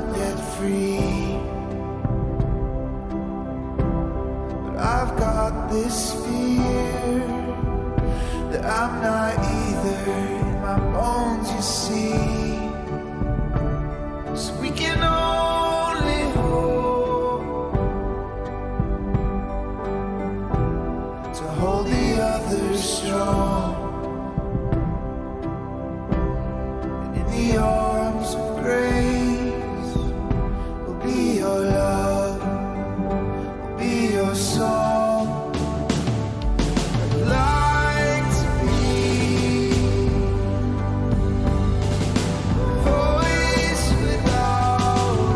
not yet free, but I've got this fear that I'm not either. In my bones, you see, so we can only hope to hold the others strong, and in the arms of grace will be your love, will be your song. I'd like to be a voice without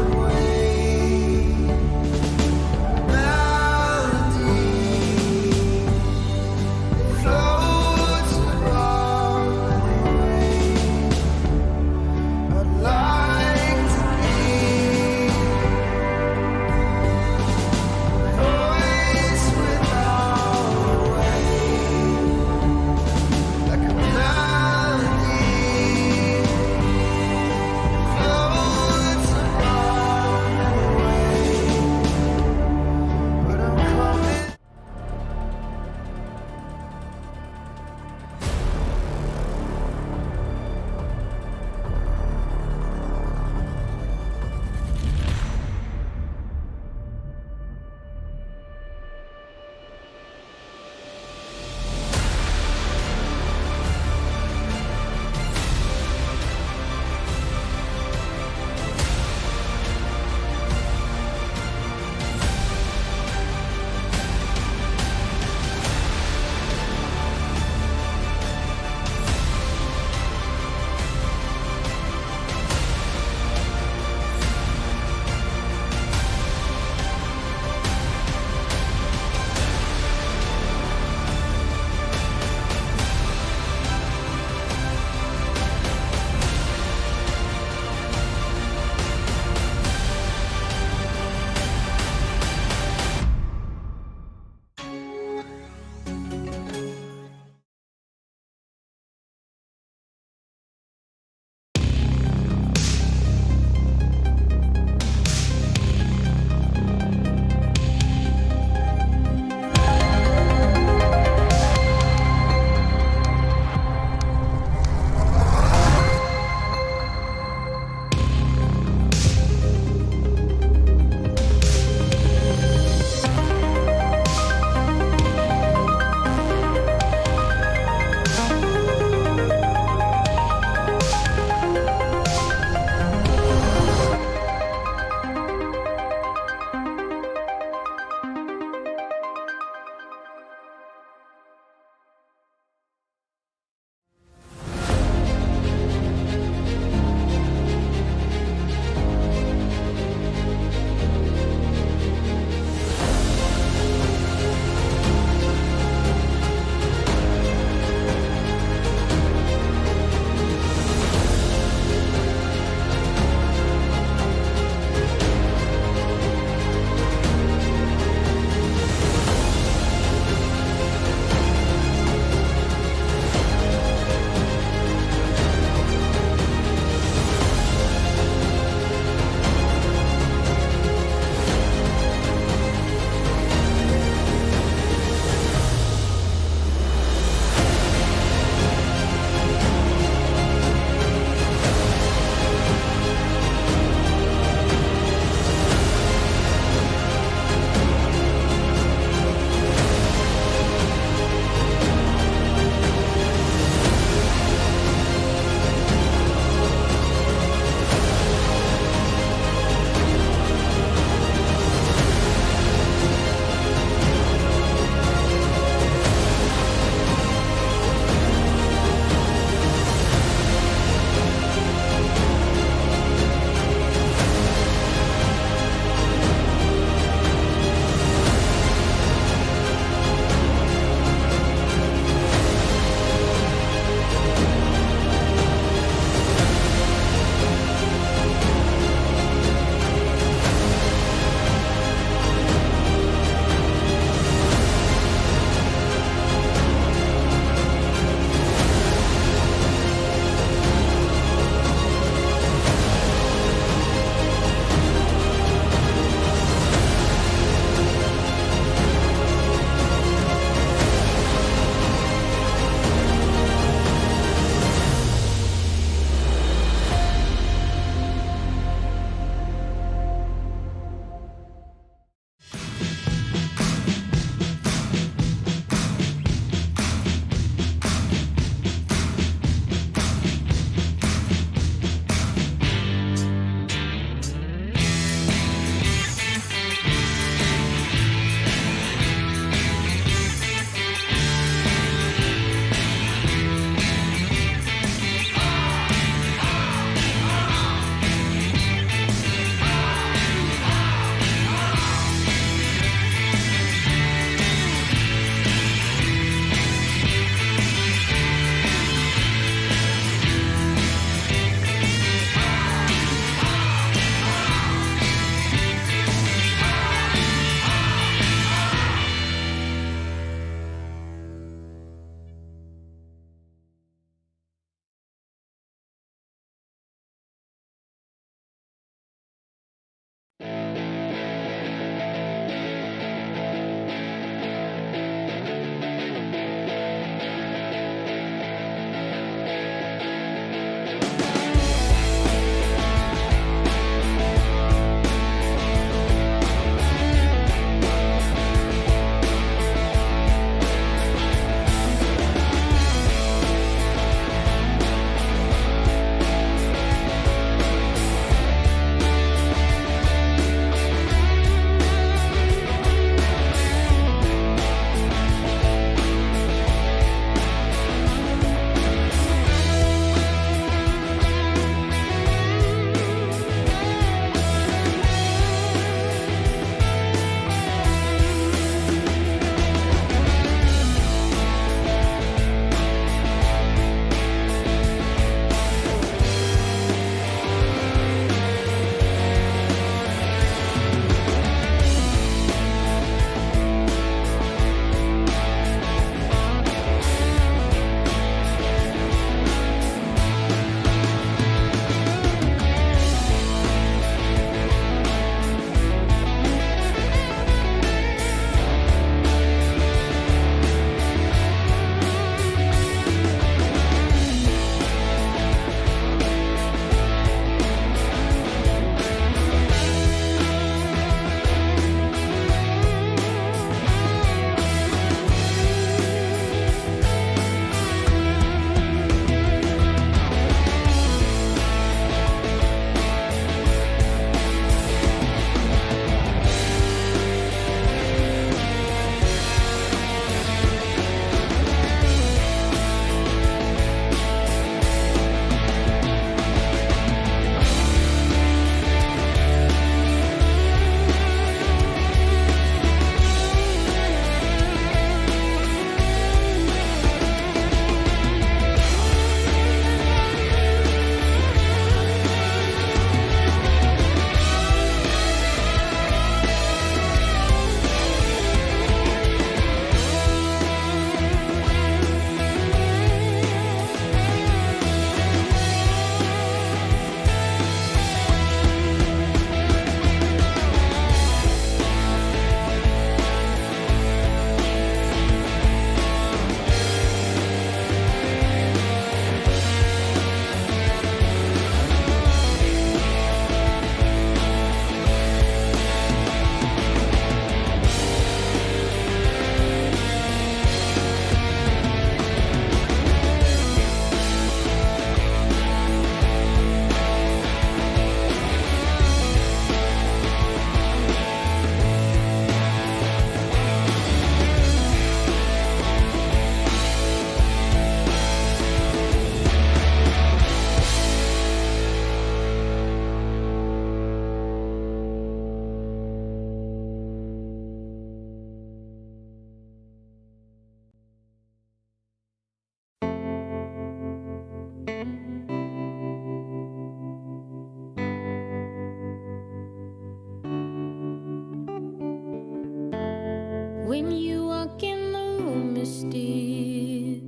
When you walk in the room, it's still,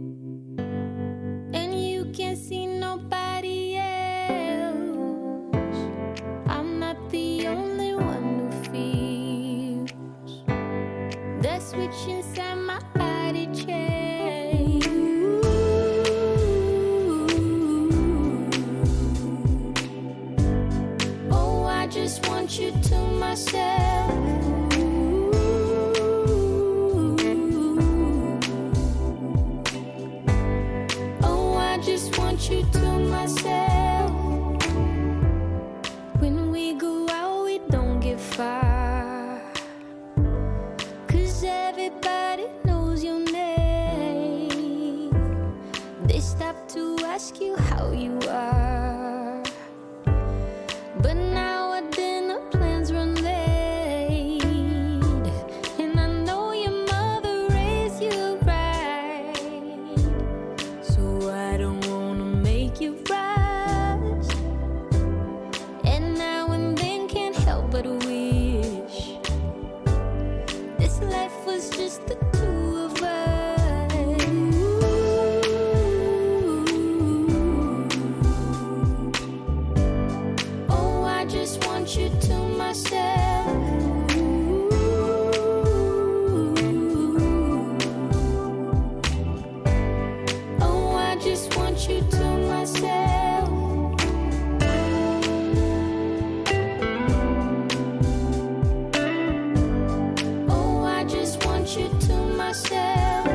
and you can't see nobody else. I'm not the only one who feels that switch inside my body change. Oh, I just want you to myself. You to myself. When we go out, we don't get far, 'cause everybody knows your name. They stop to ask you how you are, but now our dinner plans run late, and I know your mother raised you right, so I don't you rise, and now and then can't help but wish this life was just the two of us. Oh, I just want you to myself. Oh, I just want you to myself. Oh, I just want you to myself.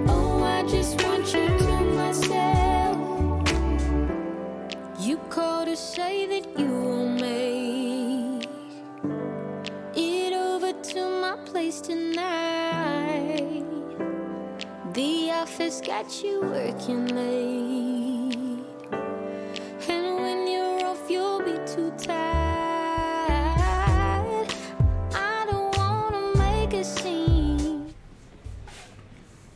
Oh, I just want you to myself. You called to say that you will make it over to my place tonight. The office got you working late, and when you're off, you'll be too tired. I don't wanna make a scene.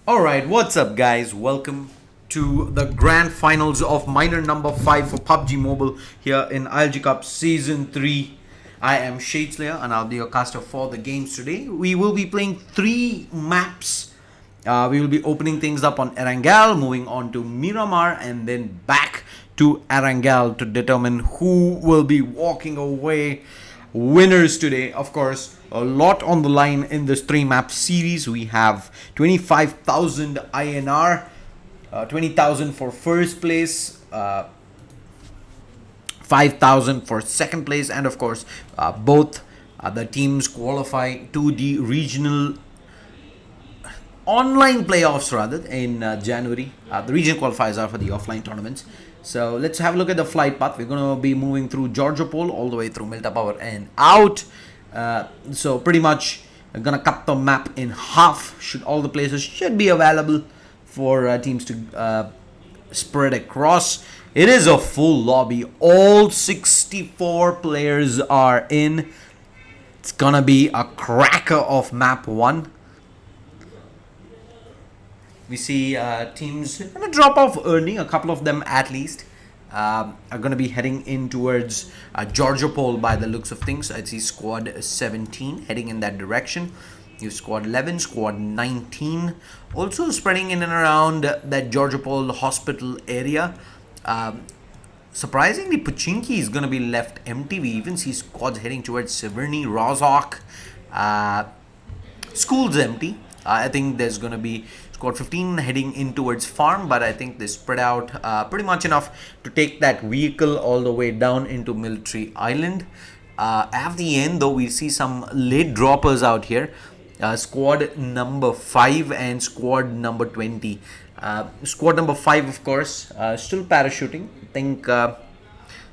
Alright, what's up guys? Welcome to the grand finals of minor number 5 for PUBG Mobile here in ILG Cup Season 3. I am Shadeslayer and I'll be your caster for the games today. We will be playing 3 maps. We will be opening things up on Erangel, moving on to Miramar, and then back to Erangel to determine who will be walking away winners today. Of course, a lot on the line in this 3 map series. We have 25,000 INR, 20,000 for first place, 5,000 for second place, and of course both the teams qualify to the regional online playoffs rather in January. The regional qualifiers are for the offline tournaments. So let's have a look at the flight path. We're going to be moving through Georgiopol all the way through Milta Power and out. So pretty much going to cut the map in half. All the places should be available for teams to spread across. It is a full lobby. All 64 players are in. It's gonna be a cracker of map 1. We see teams gonna drop off early, a couple of them at least. Are gonna be heading in towards Georgiopol by the looks of things. I see squad 17 heading in that direction. You have squad 11, squad 19 also spreading in and around that Georgiopol hospital area. Surprisingly, Pochinki is going to be left empty. We even see squads heading towards Severny, Rozhok. School's empty. I think there's going to be squad 15 heading in towards farm, but I think they spread out pretty much enough to take that vehicle all the way down into Military Island. At the end, though, we see some late droppers out here. Squad number 5 and squad number 20. Squad number 5, of course, still parachuting. I think they're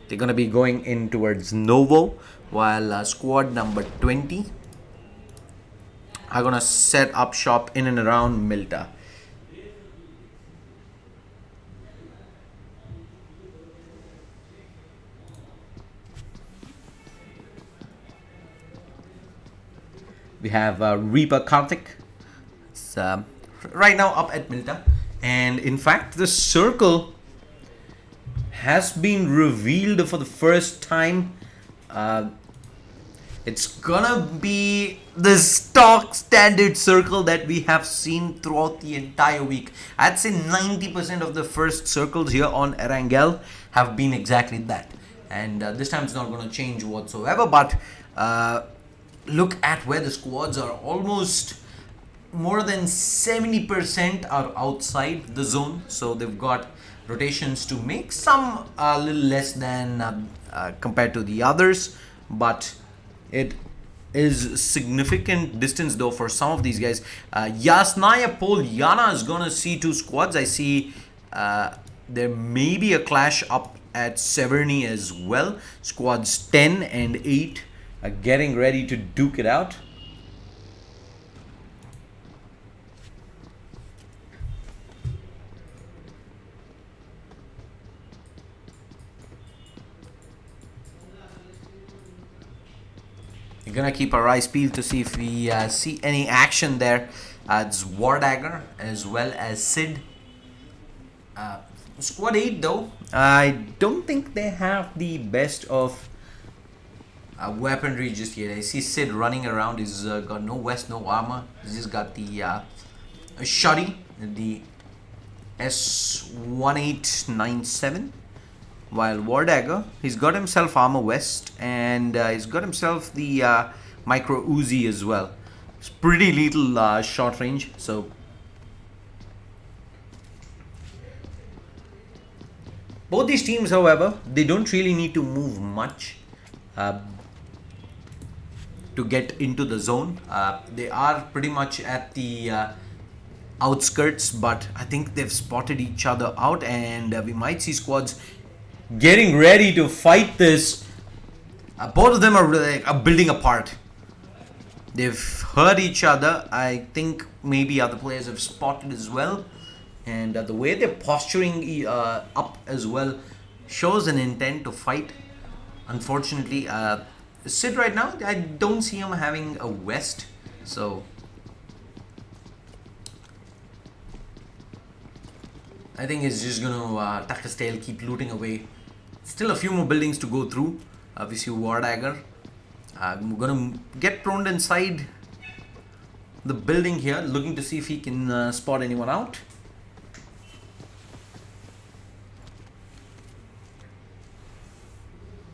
going to be going in towards Novo, while squad number 20 are going to set up shop in and around Milta. We have Reaper Karthik. It's right now up at Milta. And in fact, the circle has been revealed for the first time. It's gonna be the stock standard circle that we have seen throughout the entire week. I'd say 90% of the first circles here on Erangel have been exactly that. And this time it's not going to change whatsoever. But look at where the squads are. Almost more than 70% are outside the zone. So they've got rotations to make. Some a little less than compared to the others. But it is significant distance though for some of these guys. Yasnaya Polyana is gonna see two squads. I see there may be a clash up at Severny as well. Squads 10 and 8 are getting ready to duke it out. We're gonna keep our eyes peeled to see if we see any action there. It's Wardagger as well as Sid. Squad 8 though, I don't think they have the best of weaponry just yet. I see Sid running around. He's got no vest, no armor. He's just got the shoddy, the S1897. While Wardagger, he's got himself armor vest and he's got himself the micro Uzi as well. It's pretty little short range, so both these teams, however, they don't really need to move much to get into the zone. They are pretty much at the outskirts, but I think they've spotted each other out, and we might see squads getting ready to fight this. Both of them are building apart. They've heard each other. I think maybe other players have spotted as well. And the way they're posturing up as well shows an intent to fight. Unfortunately, Sid right now, I don't see him having a vest. So I think he's just going to tuck his tail, keep looting away. Still a few more buildings to go through. We see Wardagger. I'm going to get prone inside the building here, looking to see if he can spot anyone out.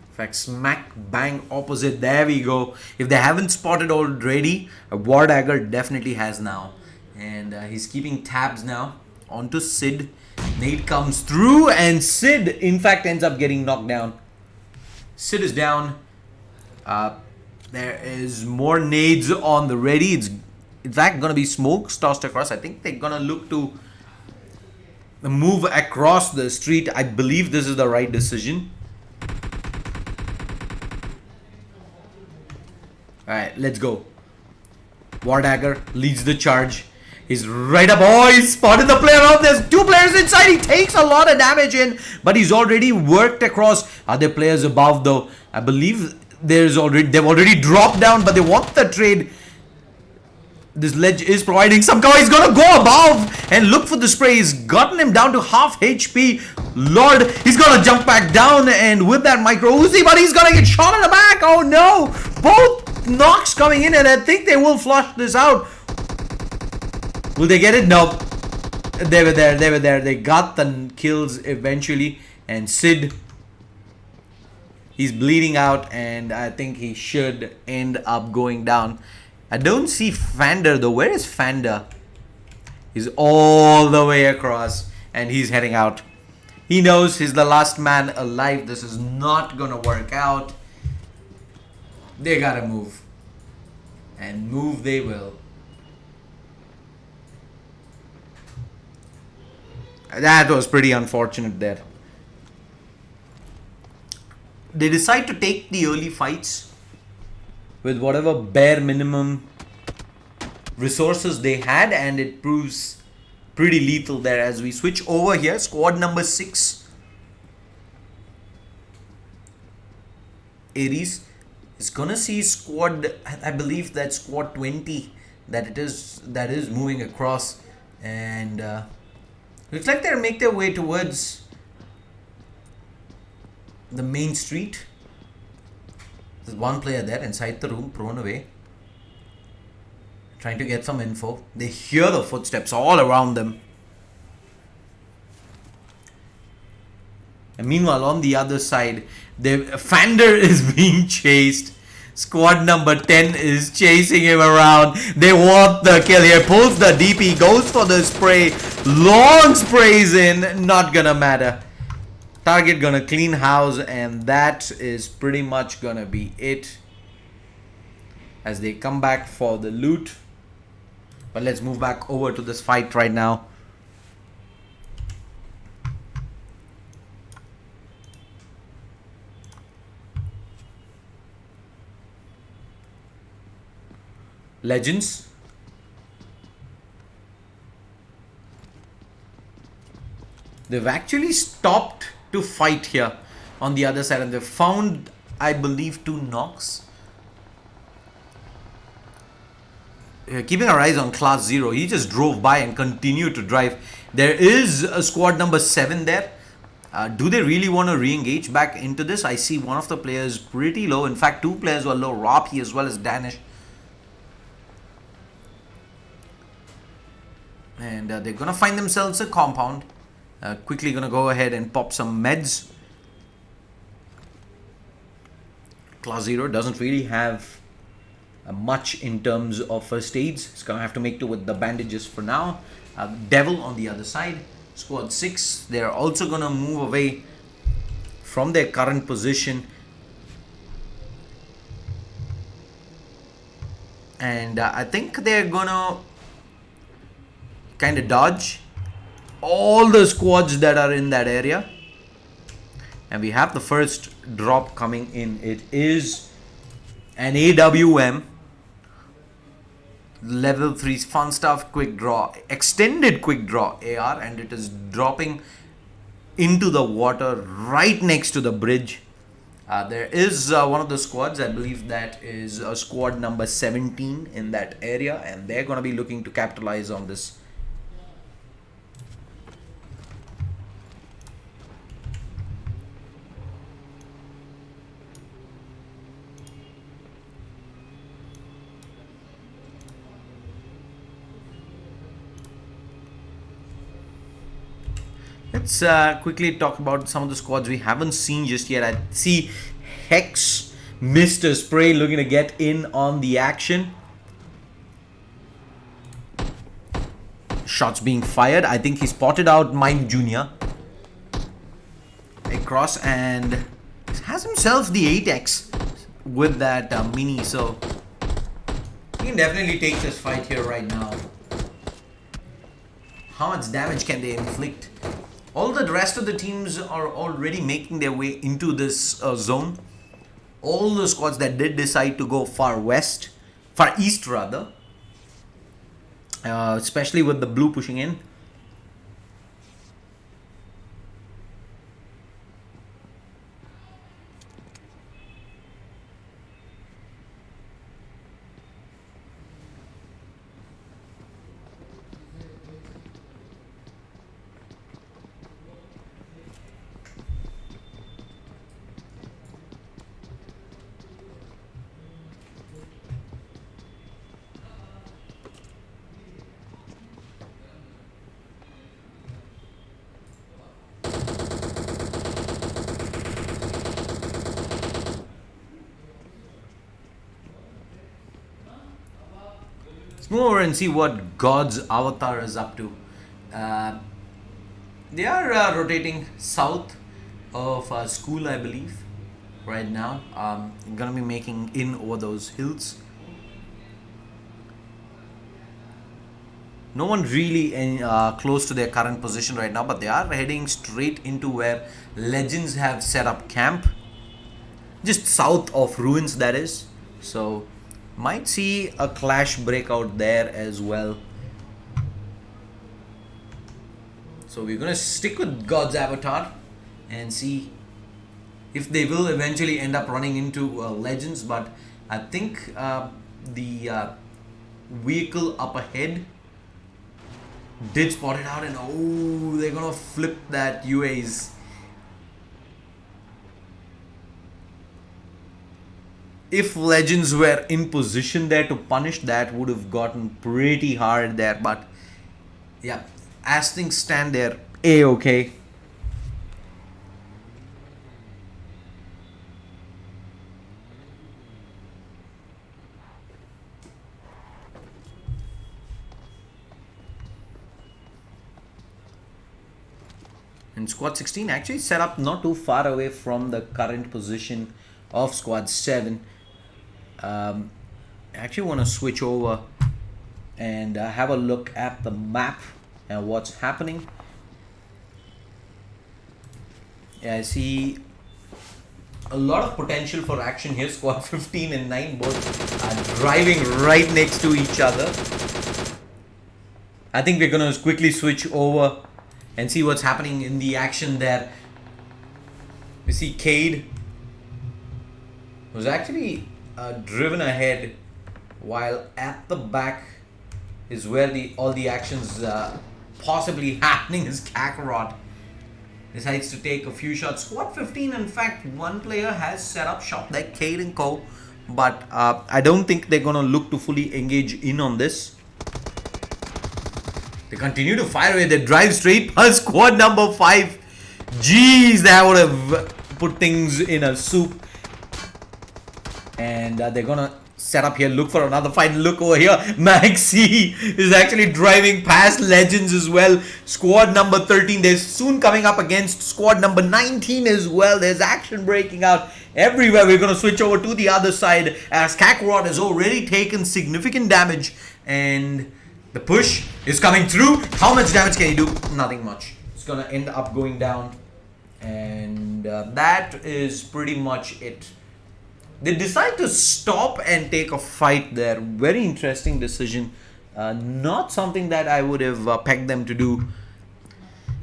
In fact, smack bang opposite. There we go. If they haven't spotted already, Wardagger definitely has now. And he's keeping tabs now onto Sid. Nade comes through and Sid in fact ends up getting knocked down. Sid is down. There is more nades on the ready. It's in fact gonna be smokes tossed across. I think they're gonna look to move across the street. I believe this is the right decision. Alright, let's go. Wardagger leads the charge. He's right up. Oh, he's spotted the player out. There's two players inside. He takes a lot of damage in, but he's already worked across. Other players above though. I believe they've already dropped down, but they want the trade. This ledge is providing some cover. He's gonna go above and look for the spray. He's gotten him down to half HP. Lord, he's gonna jump back down and with that micro Uzi, but he's gonna get shot in the back. Oh no! Both knocks coming in, and I think they will flush this out. Will they get it? Nope. They were there. They were there. They got the kills eventually. And Sid, he's bleeding out, and I think he should end up going down. I don't see Fander though. Where is Fander? He's all the way across, and he's heading out. He knows he's the last man alive. This is not gonna work out. They gotta move. And move they will. That was pretty unfortunate there. They decide to take the early fights with whatever bare minimum resources they had, and it proves pretty lethal there. As we switch over here, squad number 6, Aries is gonna see squad, I believe that's squad 20 that is moving across, and looks like they'll make their way towards the main street. There's one player there inside the room, prone away, trying to get some info. They hear the footsteps all around them. And meanwhile, on the other side, Fander is being chased. Squad number 10 is chasing him around. They want the kill here. Pulls the DP, goes for the spray. Long sprays in, not gonna matter. Target gonna clean house, and that is pretty much gonna be it as they come back for the loot. But let's move back over to this fight right now. Legends. They've actually stopped to fight here on the other side, and they found, I believe, 2 knocks. Keeping our eyes on Class 0, he just drove by and continued to drive. There is a squad number 7 there. Do they really want to re-engage back into this? I see one of the players pretty low. In fact, 2 players were low, Rapi as well as Danish. And they're going to find themselves a compound. Quickly going to go ahead and pop some meds. Class 0 doesn't really have much in terms of first aids. It's going to have to make do with the bandages for now. Devil on the other side. Squad 6, they're also going to move away from their current position. And I think they're going to kind of dodge all the squads that are in that area. And we have the first drop coming in. It is an AWM level 3 fun stuff quick draw, extended quick draw AR, and it is dropping into the water right next to the bridge. There is one of the squads, I believe that is squad number 17 in that area, and they're going to be looking to capitalize on this. Let's quickly talk about some of the squads we haven't seen just yet. I see Hex, Mr. Spray, looking to get in on the action. Shots being fired. I think he spotted out Mime Jr. across and has himself the 8x with that mini. So he can definitely take this fight here right now. How much damage can they inflict? All the rest of the teams are already making their way into this zone. All the squads that did decide to go far east rather, especially with the blue pushing in. Let's move over and see what God's avatar is up to. They are rotating south of school, I believe, right now. Gonna be making in over those hills. No one really close to their current position right now, but they are heading straight into where Legends have set up camp. Just south of ruins, that is. So might see a clash break out there as well. So we're gonna stick with God's avatar and see if they will eventually end up running into Legends. But I think the vehicle up ahead did spot it out, and oh, they're gonna flip that UAs. if legends were in position there to punish, that would have gotten pretty hard there. But yeah, as things stand, they're a-okay. And squad 16 actually set up not too far away from the current position of squad 7. I actually want to switch over and have a look at the map and what's happening. Yeah, I see a lot of potential for action here. Squad 15 and 9 both are driving right next to each other. I think we're going to quickly switch over and see what's happening in the action there. We see Cade was actually driven ahead, while at the back is where all the actions possibly happening. Is Kakarot decides to take a few shots. Squad 15, in fact, one player has set up shop like Cade and Co. But I don't think they're going to look to fully engage in on this. They continue to fire away. They drive straight past squad number 5. Jeez, that would have put things in a soup. And they're gonna set up here, look for another fight. Look over here, Maxi is actually driving past legends as well. Squad number 13, they're soon coming up against squad number 19 as well. There's action breaking out everywhere. We're gonna switch over to the other side as Kakarot has already taken significant damage, and the push is coming through. How much damage can he do? Nothing much. It's gonna end up going down, and that is pretty much it. They decide to stop and take a fight there. Very interesting decision. Not something that I would have pegged them to do.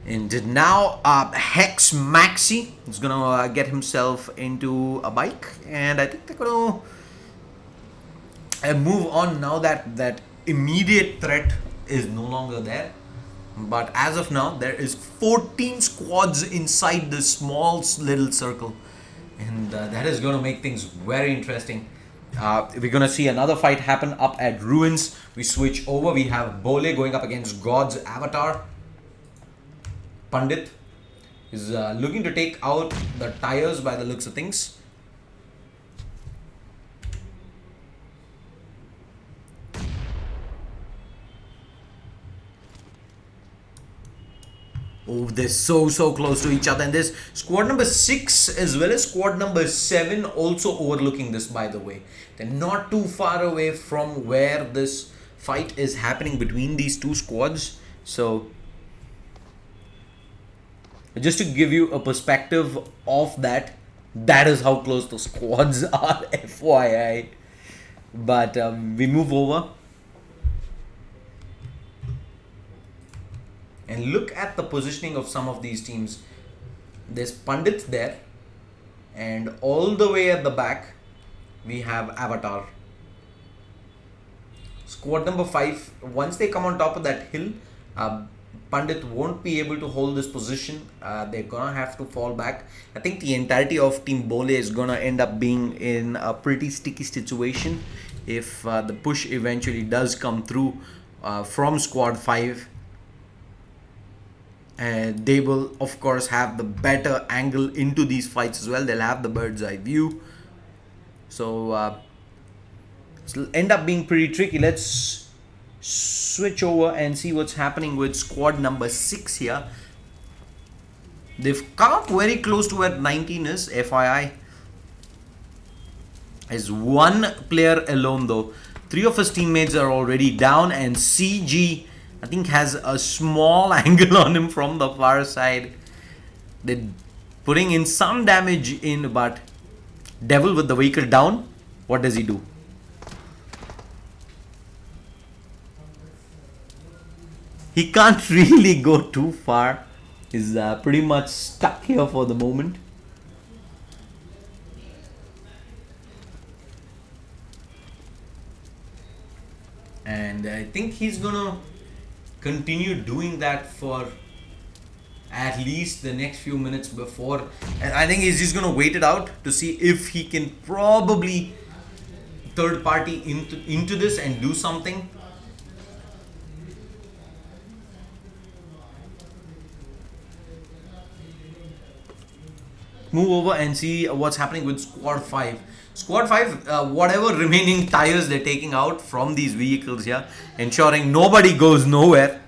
And now Hex Maxi is gonna get himself into a bike, and I think they're gonna move on now that that immediate threat is no longer there. But as of now, there is 14 squads inside this small little circle, and that is going to make things very interesting. We're going to see another fight happen up at Ruins. We switch over. We have Bole going up against God's Avatar. Pandit is looking to take out the tires by the looks of things. Oh, they're so close to each other, and there's squad number 6 as well as squad number 7 also overlooking this, by the way. They're not too far away from where this fight is happening between these two squads. So just to give you a perspective of that, that is how close the squads are, FYI. But we move over and look at the positioning of some of these teams. There's Pandit there, and all the way at the back we have Avatar. Squad number 5, once they come on top of that hill, Pandit won't be able to hold this position. They're gonna have to fall back. I think the entirety of Team Bole is gonna end up being in a pretty sticky situation if the push eventually does come through from squad 5. They will of course have the better angle into these fights as well. They'll have the bird's eye view, so it'll end up being pretty tricky. Let's switch over and see what's happening with squad number 6 here. They've come up very close to where 19 is, FYI. As one player alone though. 3 of his teammates are already down, and CG I think has a small angle on him from the far side. They're putting in some damage in, but Devil with the vehicle down, what does he do? He can't really go too far. He's pretty much stuck here for the moment. And I think he's gonna continue doing that for at least the next few minutes before, and I think he's just gonna wait it out to see if he can probably third party into this and do something. Move over and see what's happening with squad 5. Squad 5, whatever remaining tires they're taking out from these vehicles here, ensuring nobody goes nowhere.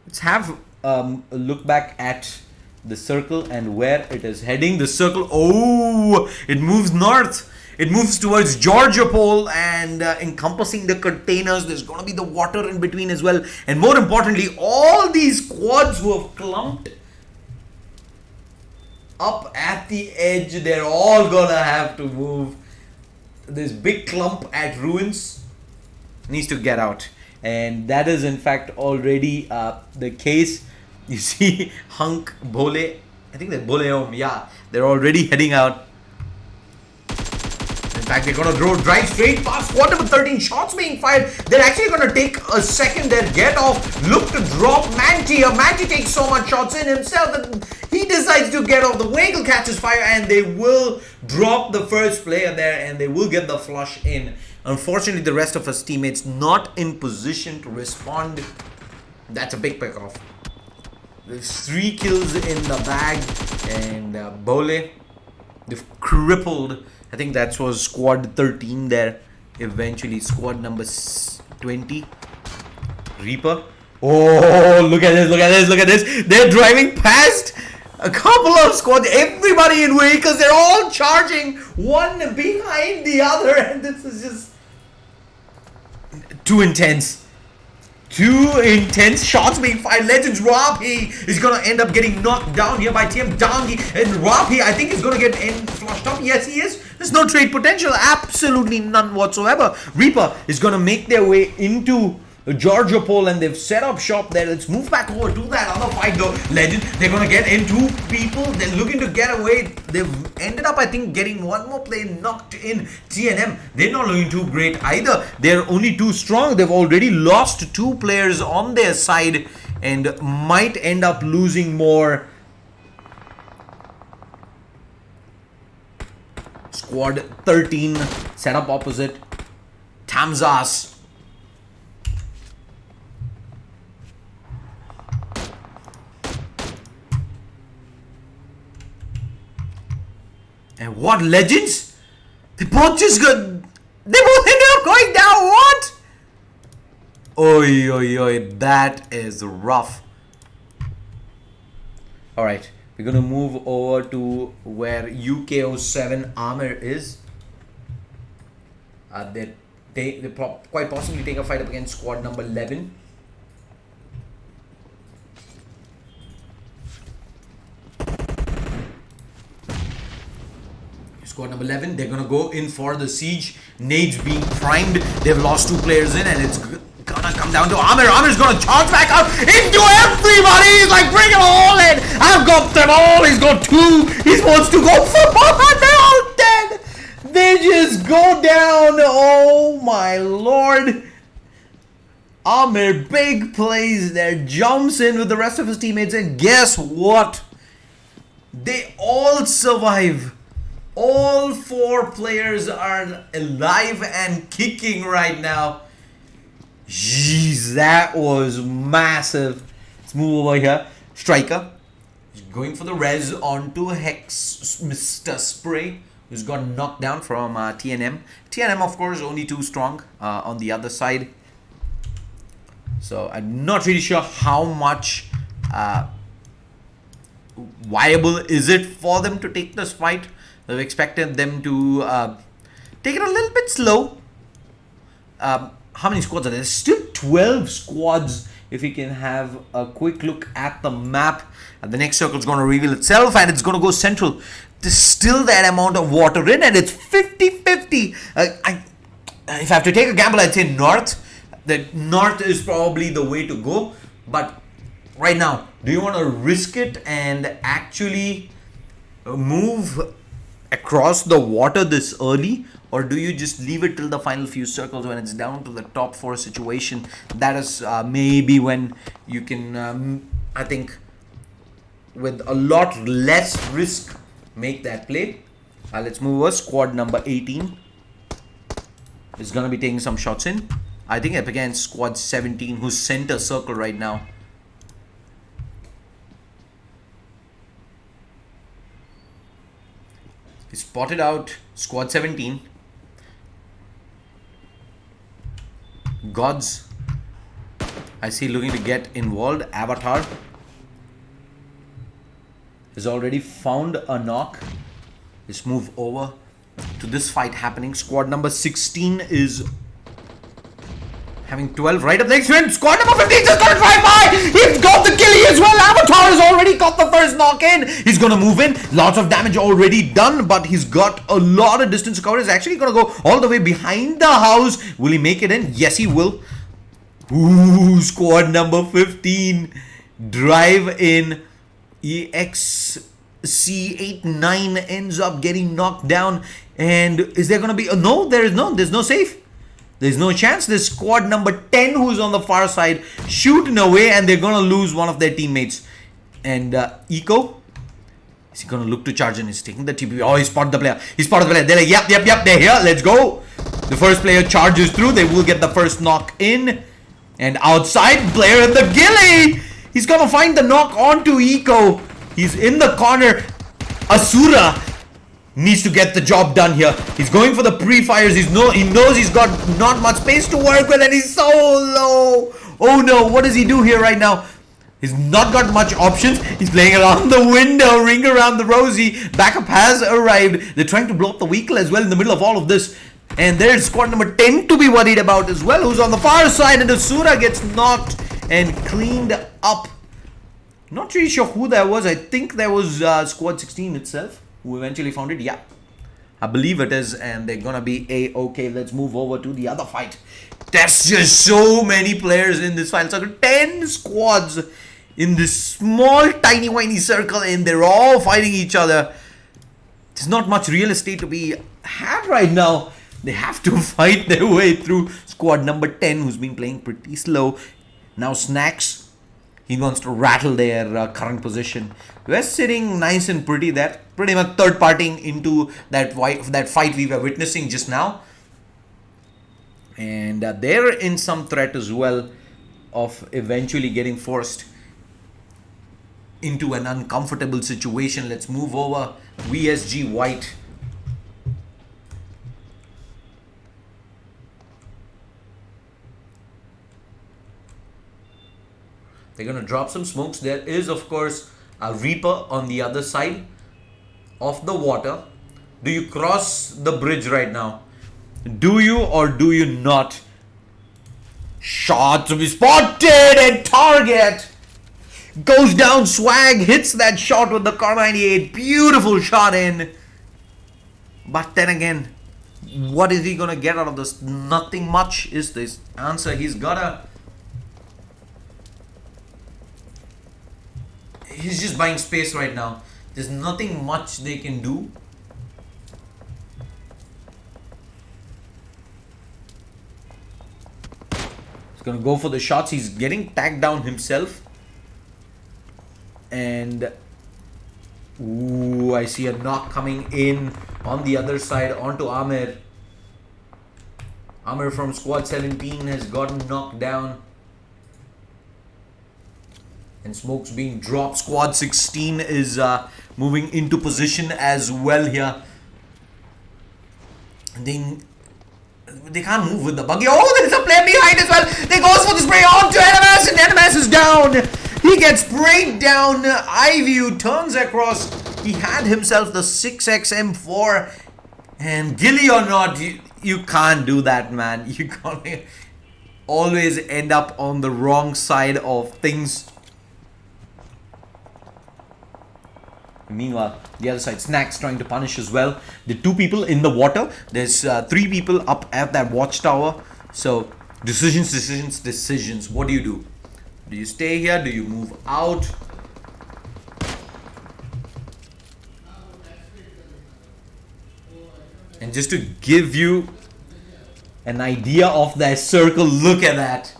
Let's have a look back at the circle and where it is heading. The circle, oh, it moves north. It moves towards Georgia Pole and encompassing the containers. There's going to be the water in between as well. And more importantly, all these squads who have clumped up at the edge, they're all going to have to move. This big clump at Ruins needs to get out. And that is in fact already the case. You see Hunk, Bole, I think they're Boleom, yeah. They're already heading out. In fact, they're going to drive straight past squad number 13. Shots being fired. They're actually going to take a second there. Get off. Look to drop Manti. Manti takes so much shots in himself that he decides to get off. The vehicle catches fire and they will drop the first player there and they will get the flush in. Unfortunately, the rest of his teammates not in position to respond. That's a big pick off. There's 3 kills in the bag and Bole, they've crippled. I think that was squad 13 there. Eventually, squad number 20. Reaper. Oh, look at this, look at this, look at this. They're driving past a couple of squads. Everybody in vehicles. They're all charging one behind the other. And this is just too intense. Two intense shots being fired. Legends Rapi is going to end up getting knocked down here by TM Dangi. And Rapi, I think, is going to get flushed up. Yes, he is. There's no trade potential. Absolutely none whatsoever. Reaper is going to make their way into Georgia Pole and they've set up shop there. Let's move back over to that other fight though. Legend, they're going to get in 2 people. They're looking to get away. They've ended up, I think, getting one more play knocked in. TNM, they're not looking too great either. They're only too strong. They've already lost 2 players on their side and might end up losing more. Squad 13 set up opposite Tamzas. And what legends? They both just got. They both ended up going down. What? Oi, oi, oi. That is rough. Alright. We're going to move over to where UK07 Armor is. They quite possibly take a fight up against squad number 11. Squad number 11, they're going to go in for the siege. Nades being primed. They've lost 2 players in and it's gonna come down to Amir. Amir's gonna charge back out into everybody. He's like, bring them all in. I've got them all. He's got 2. He wants to go for 1. They're all dead. They just go down. Oh my lord. Amir, big plays there. Jumps in with the rest of his teammates and guess what? They all survive. All 4 players are alive and kicking right now. Jeez, that was massive. Let's move over here. Striker is going for the res onto Hex Mr. Spray, who's got knocked down from TNM. TNM, of course, only too strong on the other side. So I'm not really sure how much viable is it for them to take this fight. I've expected them to take it a little bit slow. How many squads are there? There's still 12 squads. If we can have a quick look at the map, and the next circle is going to reveal itself and it's going to go central. There's still that amount of water in and it's 50-50. If I have to take a gamble, I'd say north. The north is probably the way to go. But right now, do you want to risk it and actually move across the water this early, or do you just leave it till the final few circles when it's down to the top 4 situation? That is maybe when you can, I think, with a lot less risk make that play. Let's move over. Squad number 18 is going to be taking some shots in. I think up against squad 17, who's center circle right now. He spotted out squad 17. Gods, I see, looking to get involved. Avatar has already found a knock. Let's move over to this fight happening. Squad number 16 is having 12 right up the next win. Squad number 15 just got to drive by. He's got the killie as well. Avatar has already got the first knock in. He's going to move in. Lots of damage already done, but he's got a lot of distance to cover. He's actually going to go all the way behind the house. Will he make it in? Yes, he will. Ooh, squad number 15. Drive in. EXC89 ends up getting knocked down. And is there going to be... no, there's no safe. There's no chance. There's squad number 10 who's on the far side shooting away, and they're going to lose one of their teammates. And Eco, is he going to look to charge in? He's taking the TP. Oh, he spotted the player. He spotted the player. They're like, yep, they're here. Let's go. The first player charges through. They will get the first knock in. And outside, player in the ghillie. He's going to find the knock onto Eco. He's in the corner. Asura needs to get the job done here. He's going for the pre-fires. He knows he's got not much space to work with, and he's so low. Oh no, what does he do here right now? He's not got much options. He's playing around the window, ring around the rosy. Backup has arrived. They're trying to blow up the vehicle as well in the middle of all of this. And there's squad number 10 to be worried about as well, who's on the far side, and Asura gets knocked and cleaned up. Not really sure who that was. I think that was squad 16 itself who eventually found it. Yeah, I believe it is, and they're gonna be A-okay. Let's move over to the other fight. There's just so many players in this fight. It's like 10 squads in this small tiny whiny circle, and they're all fighting each other. There's not much real estate to be had right now. They have to fight their way through. Squad number 10, who's been playing pretty slow. Now Snacks, he wants to rattle their current position. We're sitting nice and pretty there. Pretty much third partying into that fight we were witnessing just now. And they're in some threat as well of eventually getting forced into an uncomfortable situation. Let's move over. VSG White. They're going to drop some smokes. There is, of course, a Reaper on the other side of the water. Do you cross the bridge right now? Do you or do you not? Shot to be spotted, and target goes down. Swag hits that shot with the Car 98. Beautiful shot in. But then again, what is he going to get out of this? Nothing much is this answer. He's just buying space right now. There's nothing much they can do. He's gonna go for the shots. He's getting tagged down himself. And ooh, I see a knock coming in on the other side onto Amir. Amir from squad 17 has gotten knocked down. And smoke's being dropped. Squad 16 is moving into position as well here. They can't move with the buggy. Oh, there's a player behind as well. They goes for the spray onto NMS, and NMS is down. He gets sprayed down. iView turns across. He had himself the 6x M4. And ghillie or not, you can't do that, man. You can't always end up on the wrong side of things. Meanwhile, the other side, Snacks trying to punish as well. The two people in the water. There's 3 people up at that watchtower. So, decisions. What do you do? Do you stay here? Do you move out? And just to give you an idea of that circle, look at that.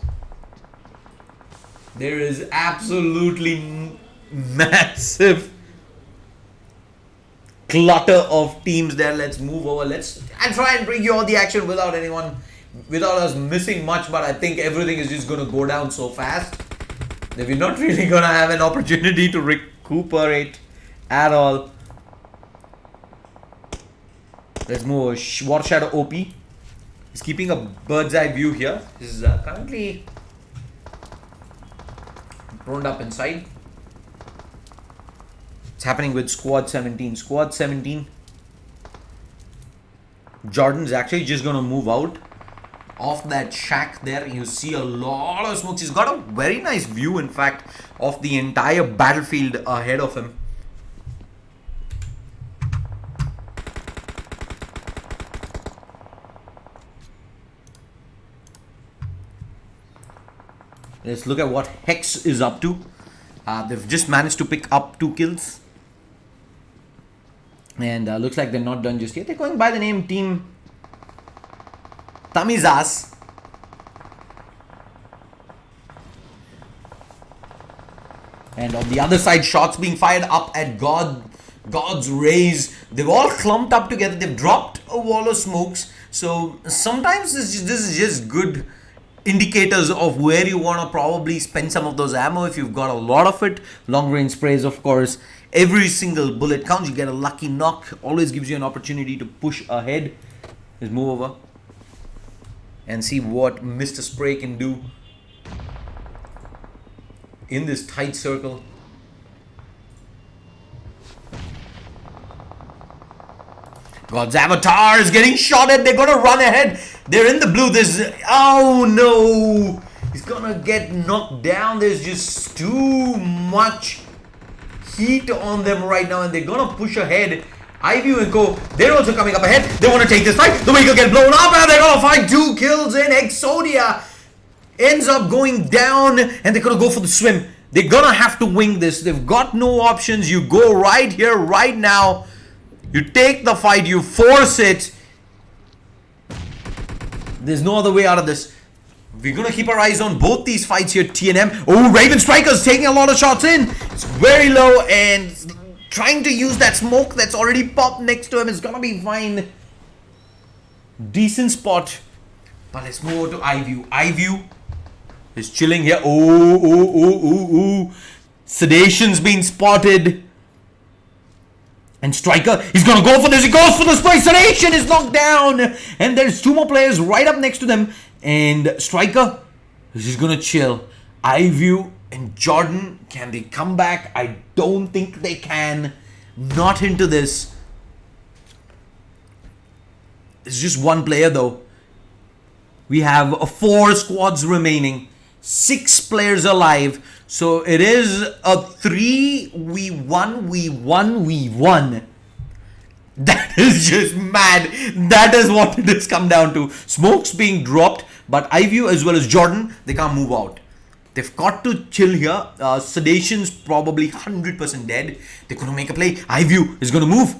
There is absolutely massive clutter of teams there. Let's move over. I'll try and bring you all the action without us missing much, but I think everything is just going to go down so fast that we're not really going to have an opportunity to recuperate at all. Let's move over. Water Shadow OP. He's keeping a bird's eye view here. He's currently thrown up inside. It's happening with Squad 17. Squad 17. Jordan's actually just going to move out of that shack there. You see a lot of smokes. He's got a very nice view, in fact, of the entire battlefield ahead of him. Let's look at what Hex is up to. They've just managed to pick up 2 kills. And looks like they're not done just yet. They're going by the name Team Tamizas. And on the other side, shots being fired up at God's Rays. They've all clumped up together. They've dropped a wall of smokes. So sometimes this is just good indicators of where you want to probably spend some of those ammo. If you've got a lot of it, long range sprays, of course, every single bullet counts. You get a lucky knock, always gives you an opportunity to push ahead. Let's move over and see what Mr. Spray can do in this tight circle. God's Avatar is getting shot at. They're gonna run ahead. They're in the blue. Oh no! He's gonna get knocked down. There's just too much heat on them right now, and they're gonna push ahead. IView and Co, they're also coming up ahead. They want to take this fight. The vehicle gets blown up, and they're gonna find 2 kills in. Exodia ends up going down, and they're gonna go for the swim. They're gonna have to wing this. They've got no options. You go right here, right now. You take the fight, you force it. There's no other way out of this. We're going to keep our eyes on both these fights here. TNM. Oh, Raven Striker's taking a lot of shots in. It's very low and trying to use that smoke that's already popped next to him. It's going to be fine. Decent spot. But let's move over to IView. IView is chilling here. Oh. Sedation's been spotted. And Striker, he's going to go for this. He goes for the spray. Sedation is knocked down. And there's 2 more players right up next to them. And Striker is just going to chill. IView and Jordan, can they come back? I don't think they can. Not into this. It's just 1 player though. We have 4 squads remaining. 6 players alive. So it is a 3v1. That is just mad. That is what it has come down to. Smoke's being dropped, but IView as well as Jordan, they can't move out. They've got to chill here. Sedation's probably 100% dead. They're going to make a play. IView is going to move.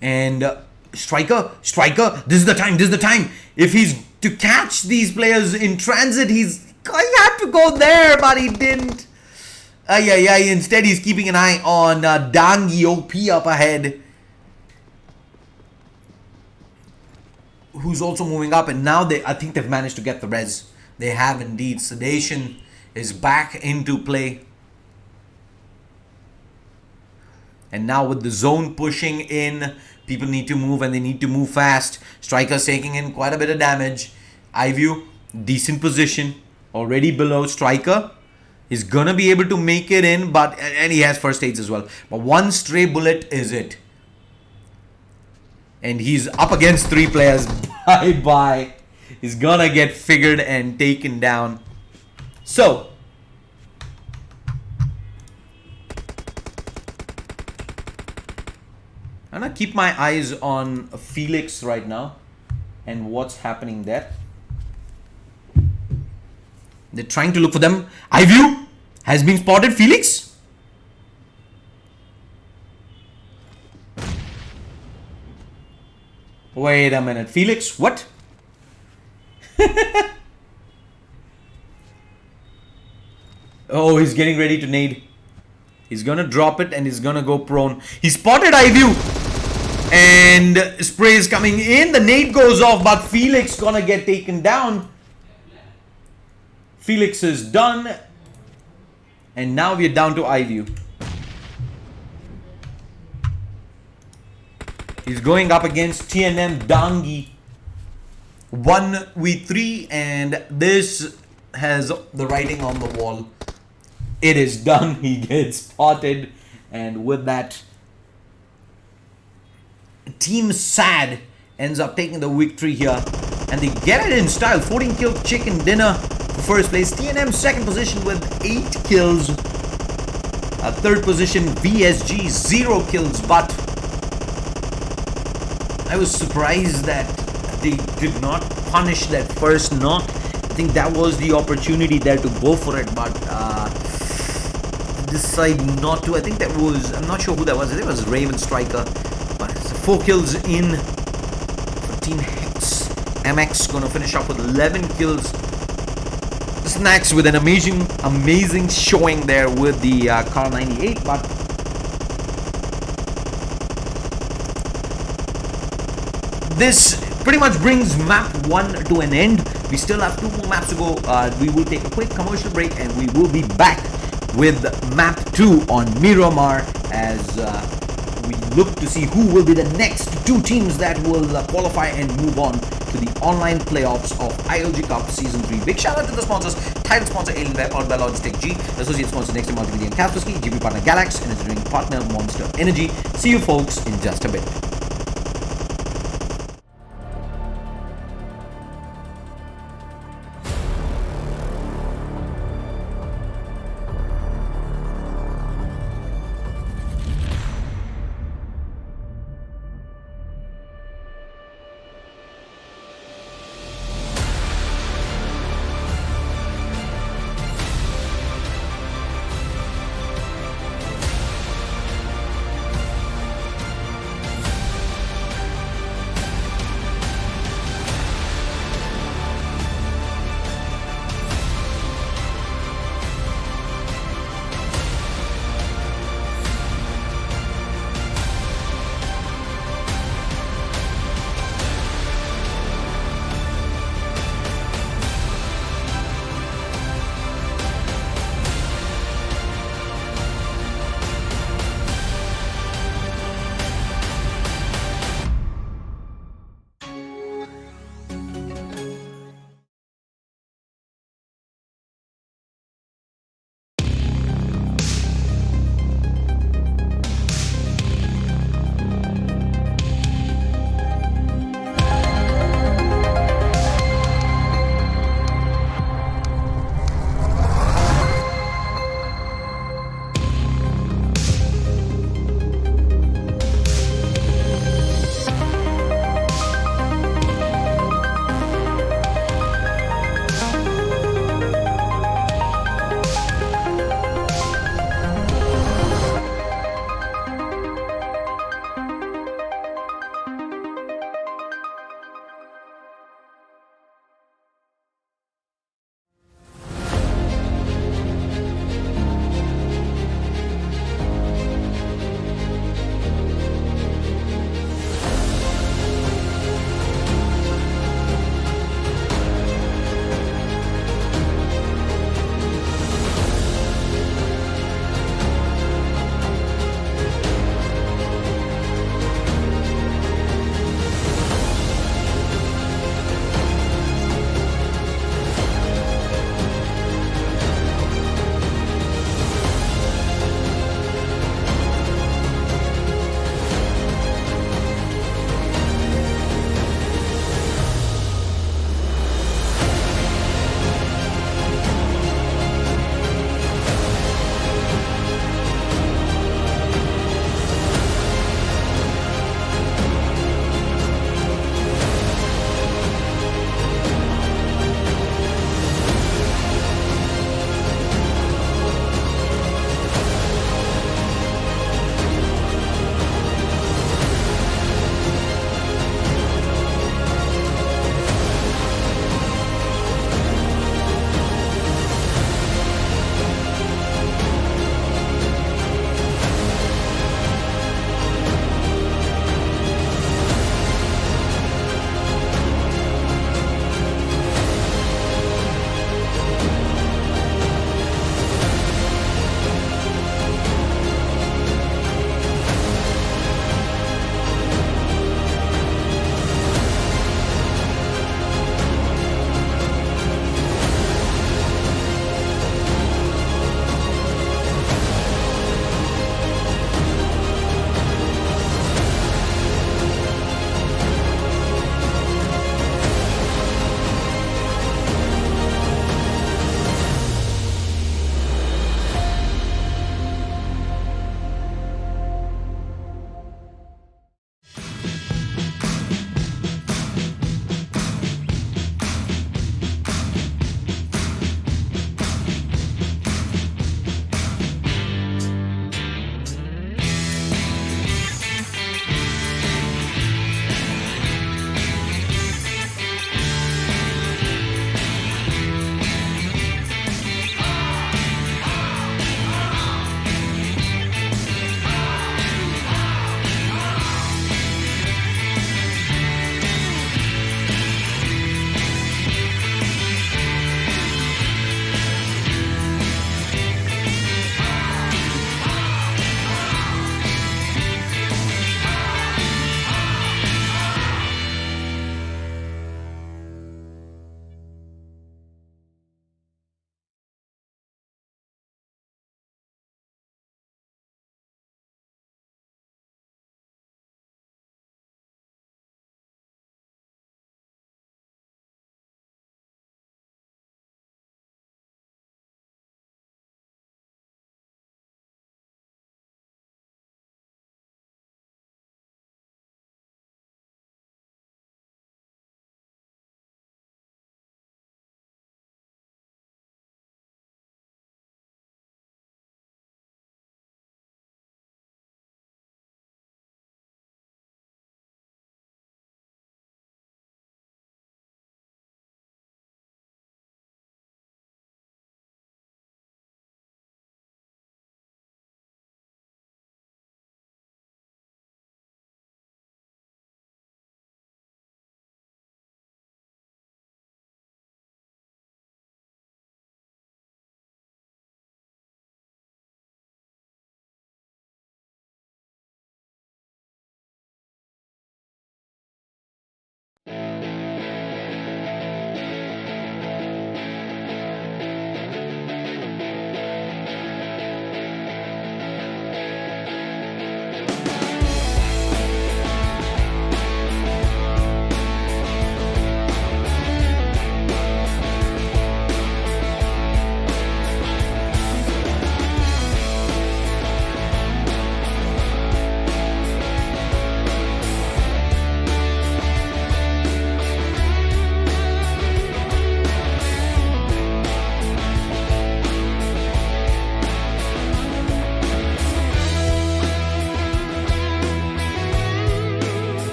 And Striker, this is the time. If he's to catch these players in transit, he had to go there, but he didn't. Instead, he's keeping an eye on Dangi OP up ahead, who's also moving up. And now I think they've managed to get the res. They have indeed. Sedation is back into play. And now with the zone pushing in, people need to move and they need to move fast. Striker's taking in quite a bit of damage. IView, decent position. Already below Striker. He's gonna be able to make it in, and he has first aids as well. But 1 stray bullet is it. And he's up against 3 players. Bye. He's gonna get figured and taken down. So I'm gonna keep my eyes on Felix right now and what's happening there. They're trying to look for them. IView has been spotted. Felix. Wait a minute. Felix, what? Oh, he's getting ready to nade. He's gonna drop it and he's gonna go prone. He spotted IView. And spray is coming in. The nade goes off, but Felix gonna get taken down. Felix is done. And now we're down to IView. He's going up against TNM Dangi. 1v3, and this has the writing on the wall. It is done. He gets spotted, and with that, Team Sad ends up taking the victory here, and they get it in style. 14 kill chicken dinner for first place. TNM second position with 8 kills. Third position VSG 0 kills, but I was surprised that they did not punish that first knock. I think that was the opportunity there to go for it, but decide not to. I think that was, I'm not sure who that was. I think it was Raven Striker, but it's 4 kills in for Team Hex. MX gonna finish up with 11 kills. Snacks with an amazing showing there with the Car 98, but this pretty much brings map 1 to an end. We still have 2 more maps to go. We will take a quick commercial break and we will be back with map 2 on Miramar as we look to see who will be the next 2 teams that will qualify and move on to the online playoffs of ILG Cup Season 3. Big shout out to the sponsors. Title sponsor Erangel, powered by Logitech G. Associate sponsor Next Multimedia and Kaspersky. GP partner GALAX and engineering partner Monster Energy. See you folks in just a bit.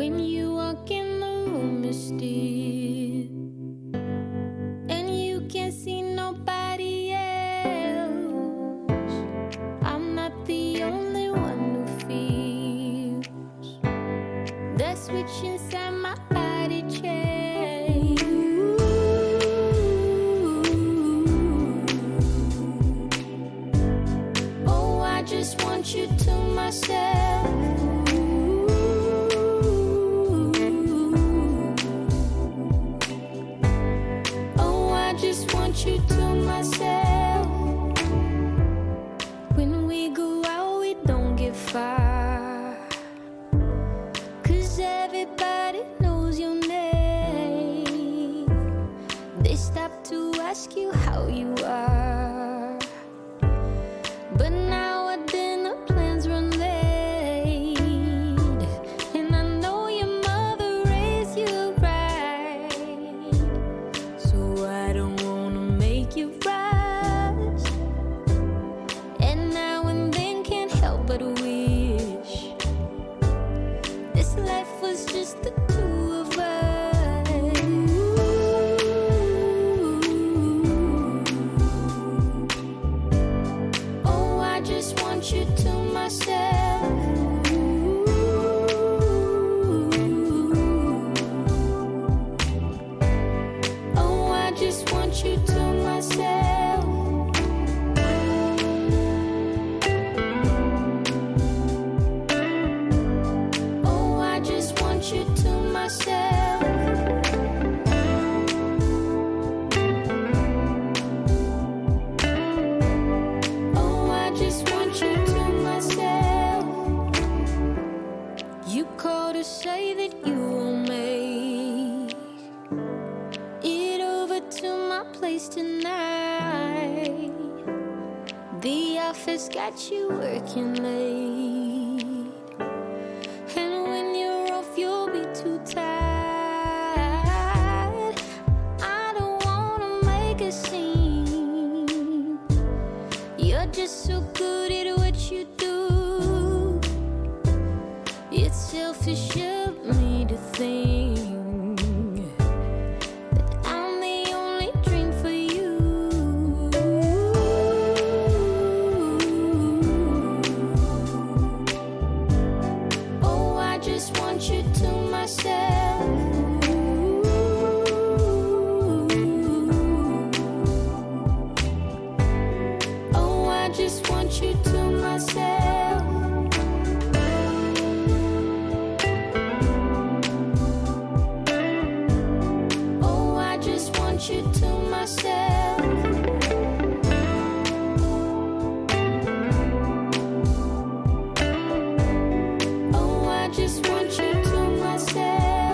When you walk in the room, it's still, and you can't see nobody else. I'm not the only one who feels the switch inside my body change. Oh, I just want you to myself. Oh, I just want you to myself. When we go out, we don't get far, 'cause everybody knows your name. They stop to ask you how you are, but now our dinner plans run late, and I know your mother raised you right, so I don't wanna make you rush. And now and then can't help but wish this life was just the two of us. Oh, I just want you to myself. Oh, I just want you to myself. Oh, I just want you to myself. Oh, I just want you to myself. You called to say that you will make it over to my place tonight. The office got you working late, and when you're off, you'll be too tired. I don't wanna make a scene. You're just so good at what you do. It's selfish of me to think that I'm the only dream for you. Oh, I just want you to myself. Oh, I just want you to myself. Oh, I just want you to myself. Oh, I just want you to myself.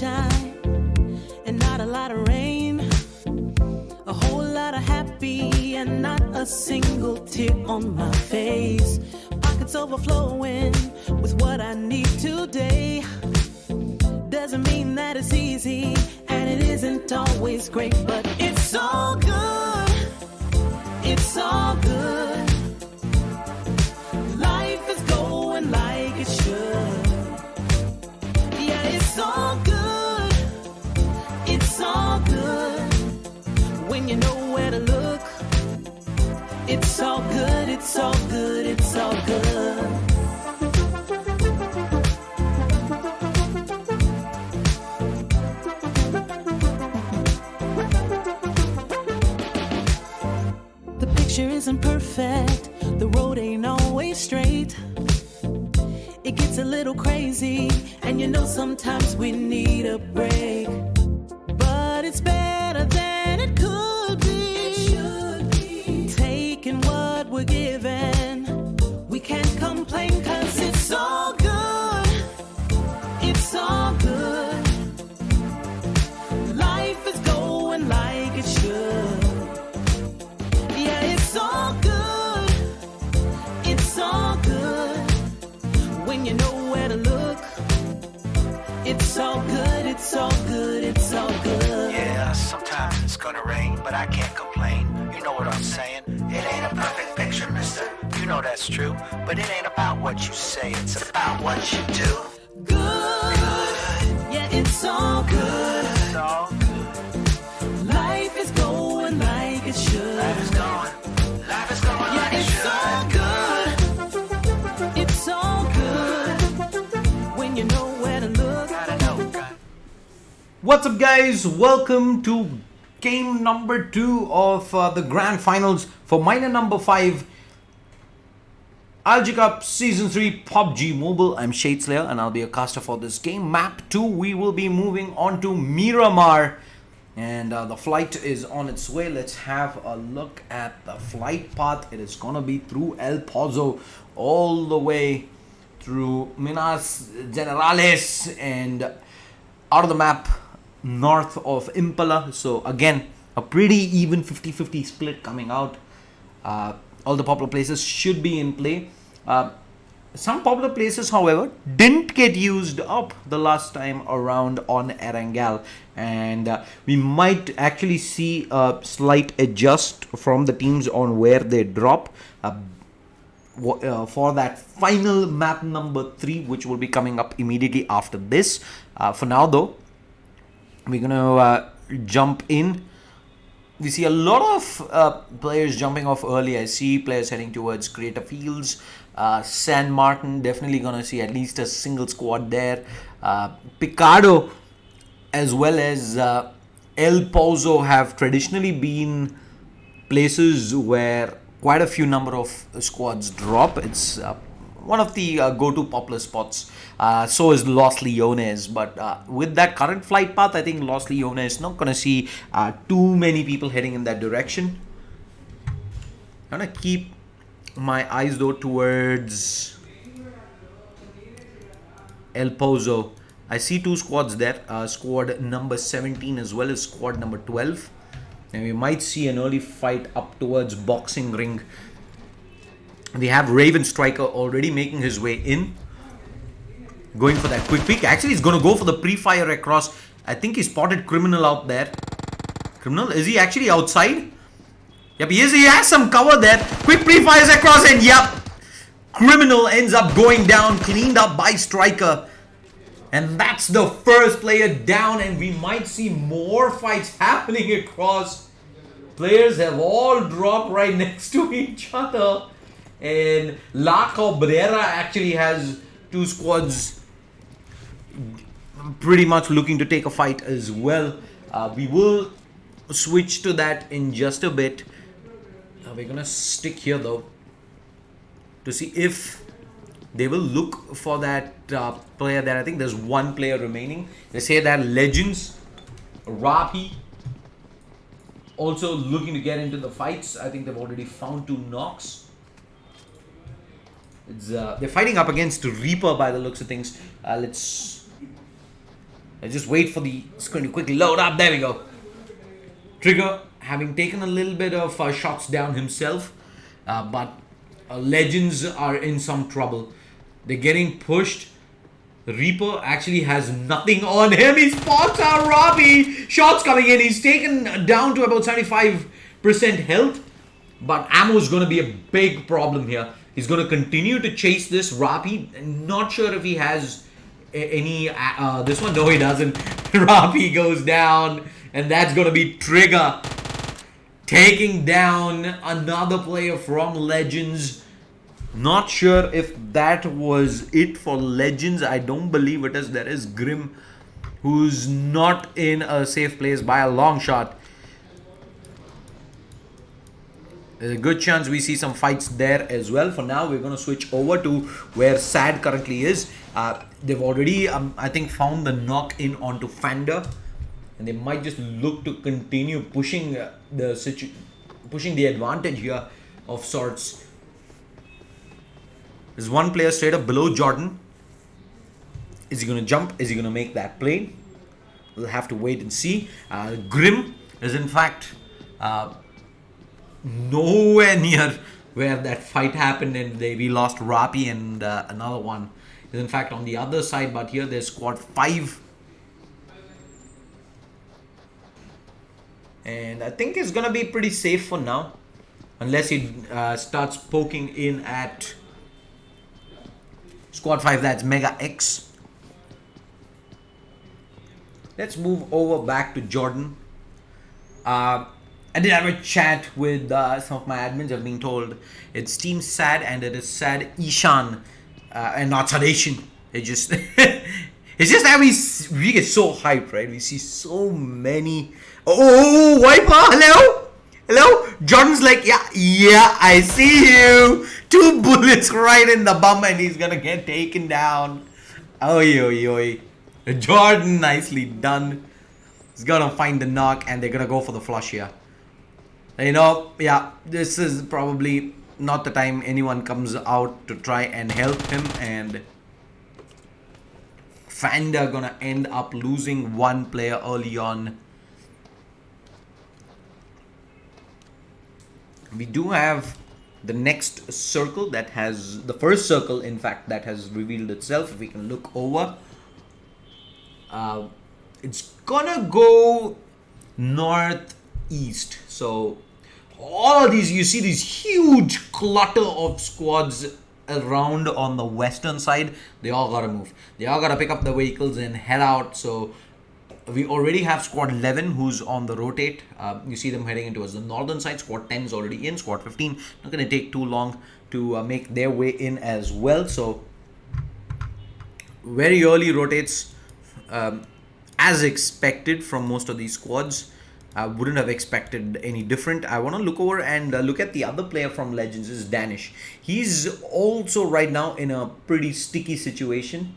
sunshine and not a lot of rain. A whole lot of happy and not a single tear on my face. Pockets overflowing with what I need today. Doesn't mean that it's easy and it isn't always great, but it's all good. It's all good. Life is going like it should. Yeah, it's all good. It's all good. When you know where to look, it's all good, it's all good, it's all good. The picture isn't perfect, the road ain't always straight. It gets a little crazy, and you know sometimes we need a break. But it's better than it could be. It should be. Taking what we're given, we can't complain, 'cause it's all good. It's all good. Life is going like it should. Yeah, it's all good. It's all good. When you know where to look, it's all good, it's all good, it's all good. Yeah, sometimes it's gonna rain, but I can't complain. You know what I'm saying? It ain't a perfect picture, mister. You know that's true. But it ain't about what you say, it's about what you do. Good. Yeah, it's all good. It's all good. Life is going like it should. Life is going Yeah, like it it's should. all good. It's all good. When you know where to look. Gotta know, God. What's up, guys? Welcome to game number 2 of the grand finals for minor number 5 ILG Cup Season 3 PUBG Mobile. I'm Shades and I'll be a caster for this game. Map 2, we will be moving on to Miramar. And the flight is on its way. Let's have a look at the flight path. It is going to be through El Pozo all the way through Minas Generales and out of the map north of Impala. So again, a pretty even 50-50 split coming out. All the popular places should be in play. Some popular places, however, didn't get used up the last time around on Erangel, and we might actually see a slight adjust from the teams on where they drop for that final map number 3, which will be coming up immediately after this. For now, though, we're gonna jump in. We see a lot of players jumping off early. I see players heading towards Greater Fields. San Martin, definitely going to see at least a single squad there. Picado as well as El Pozo have traditionally been places where quite a few number of squads drop. It's one of the go-to popular spots. So is Los Leones, but with that current flight path, I think Los Leones is not going to see too many people heading in that direction. I'm going to keep my eyes though towards El Pozo. I see 2 squads there, squad number 17 as well as squad number 12, and we might see an early fight up towards Boxing Ring. We have Raven Striker already making his way in, going for that quick peek. Actually, he's going to go for the pre-fire across. I think he spotted Criminal out there. Criminal, is he actually outside? Yep, he is. He has some cover there. Quick pre-fires across, and yep, Criminal ends up going down, cleaned up by Striker. And that's the first player down, and we might see more fights happening across. Players have all dropped right next to each other. And La Cabrera actually has 2 squads pretty much looking to take a fight as well. We will switch to that in just a bit. We're gonna stick here though to see if they will look for that player there. I think there's 1 player remaining. They say that Legends, Rapi, also looking to get into the fights. I think they've already found 2 knocks. They're fighting up against Reaper by the looks of things. Let's Let's just wait for the screen to quickly load up. There we go. Trigger having taken a little bit of shots down himself, but Legends are in some trouble. They're getting pushed. Reaper actually has nothing on him. He spots out Robbie. Shots coming in. He's taken down to about 75% health. But ammo is going to be a big problem here. He's going to continue to chase this Rapi. Not sure if he has any... this one? No, he doesn't. Rapi goes down. And that's going to be Trigger taking down another player from Legends. Not sure if that was it for Legends. I don't believe it is. There is Grim, who's not in a safe place by a long shot. There's a good chance we see some fights there as well. For now, we're going to switch over to where Sad currently is. They've already, I think, found the knock in onto Fender. And they might just look to continue pushing the advantage here of sorts. There's one player straight up below Jordan. Is he going to jump? Is he going to make that play? We'll have to wait and see. Grim is in fact nowhere near where that fight happened, and we lost Rapi, and another one is in fact on the other side. But here there's squad 5. And I think it's going to be pretty safe for now. Unless he starts poking in at squad 5, that's Mega X. Let's move over back to Jordan. I did have a chat with some of my admins. I've been told it's Team Sad and it is Sad Ishan and not Sadation. It just it's just that we get so hyped, right? We see so many. Oh, Wiper, hello? Hello? Jordan's like, yeah, I see you. 2 bullets right in the bum and he's gonna get taken down. Oi. Jordan, nicely done. He's gonna find the knock and they're gonna go for the flush here. You know, yeah, this is probably not the time anyone comes out to try and help him, and Fender gonna end up losing one player early on. We do have the next circle that has, the first circle in fact, that has revealed itself. If we can look over, it's gonna go northeast. So all of these, you see these huge clutter of squads around on the western side. They all gotta move. They all gotta pick up the vehicles and head out. So we already have squad 11 who's on the rotate. You see them heading towards the northern side. Squad 10 is already in. Squad 15 not going to take too long to make their way in as well. So very early rotates as expected from most of these squads. I wouldn't have expected any different. I want to look over and look at the other player from Legends. Is Danish. He's also right now in a pretty sticky situation.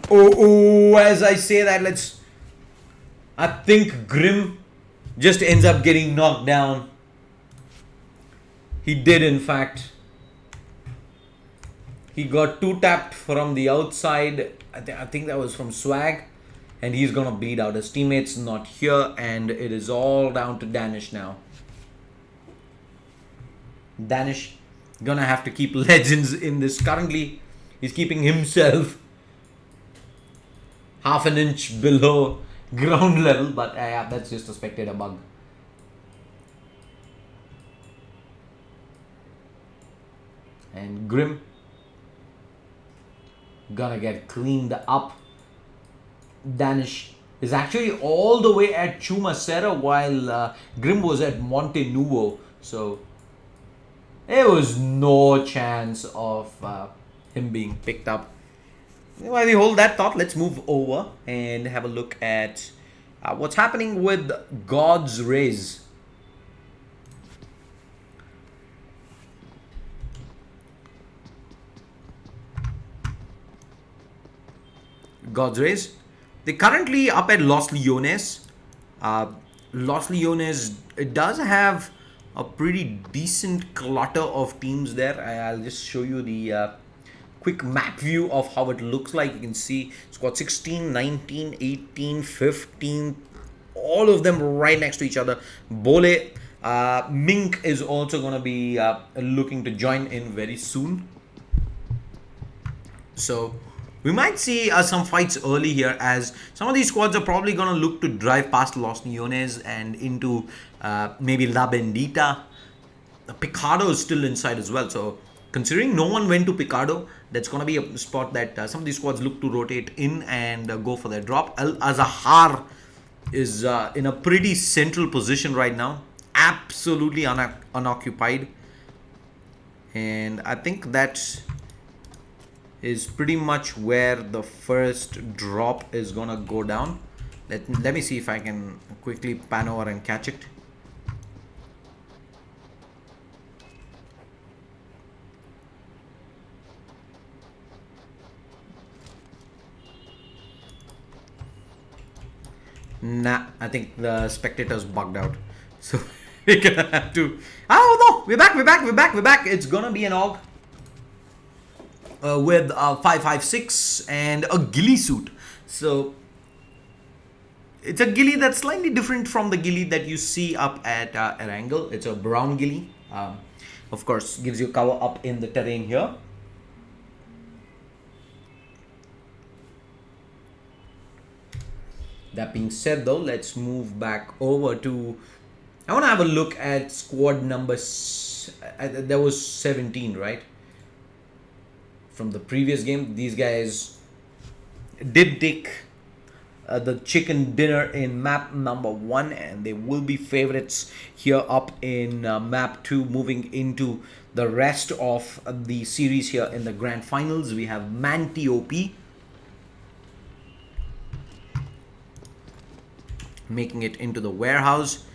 Oh, as I say that, I think Grim just ends up getting knocked down. He did, in fact. He got 2-tapped from the outside. I think that was from Swag. And he's going to bleed out. His teammate's not here. And it is all down to Danish now. Danish going to have to keep Legends in this. Currently, he's keeping himself half an inch below ground level, but yeah, that's just a spectator bug. And Grim gonna get cleaned up. Danish is actually all the way at Chumacera while Grim was at Monte Nuevo, so there was no chance of him being picked up. While we hold that thought, let's move over and have a look at what's happening with God's Rays. God's Rays. They're currently up at Los Leones. Los Leones, it does have a pretty decent clutter of teams there. I'll just show you the quick map view of how it looks like. You can see squad 16, 19, 18, 15, all of them right next to each other. Bole, Mink is also going to be looking to join in very soon. So we might see some fights early here, as some of these squads are probably going to look to drive past Los Leones and into maybe La Bendita. Picado is still inside as well. So considering no one went to Picado, that's going to be a spot that some of these squads look to rotate in and go for their drop. Al Azahar is in a pretty central position right now. Absolutely unoccupied. And I think that is pretty much where the first drop is gonna go down. Let me see if I can quickly pan over and catch it. Nah, I think the spectators bugged out, so we're gonna have to. Oh no, we're back. It's gonna be an AUG with a 5.56 and a ghillie suit. So it's a ghillie that's slightly different from the ghillie that you see up at Erangel. It's a brown ghillie. Of course, gives you cover up in the terrain here. That being said, though, let's move back over to. I want to have a look at squad number. There was 17, right? From the previous game, these guys did take the chicken dinner in map number 1, and they will be favorites here up in map 2, moving into the rest of the series here in the grand finals. We have Mantop making it into the warehouse.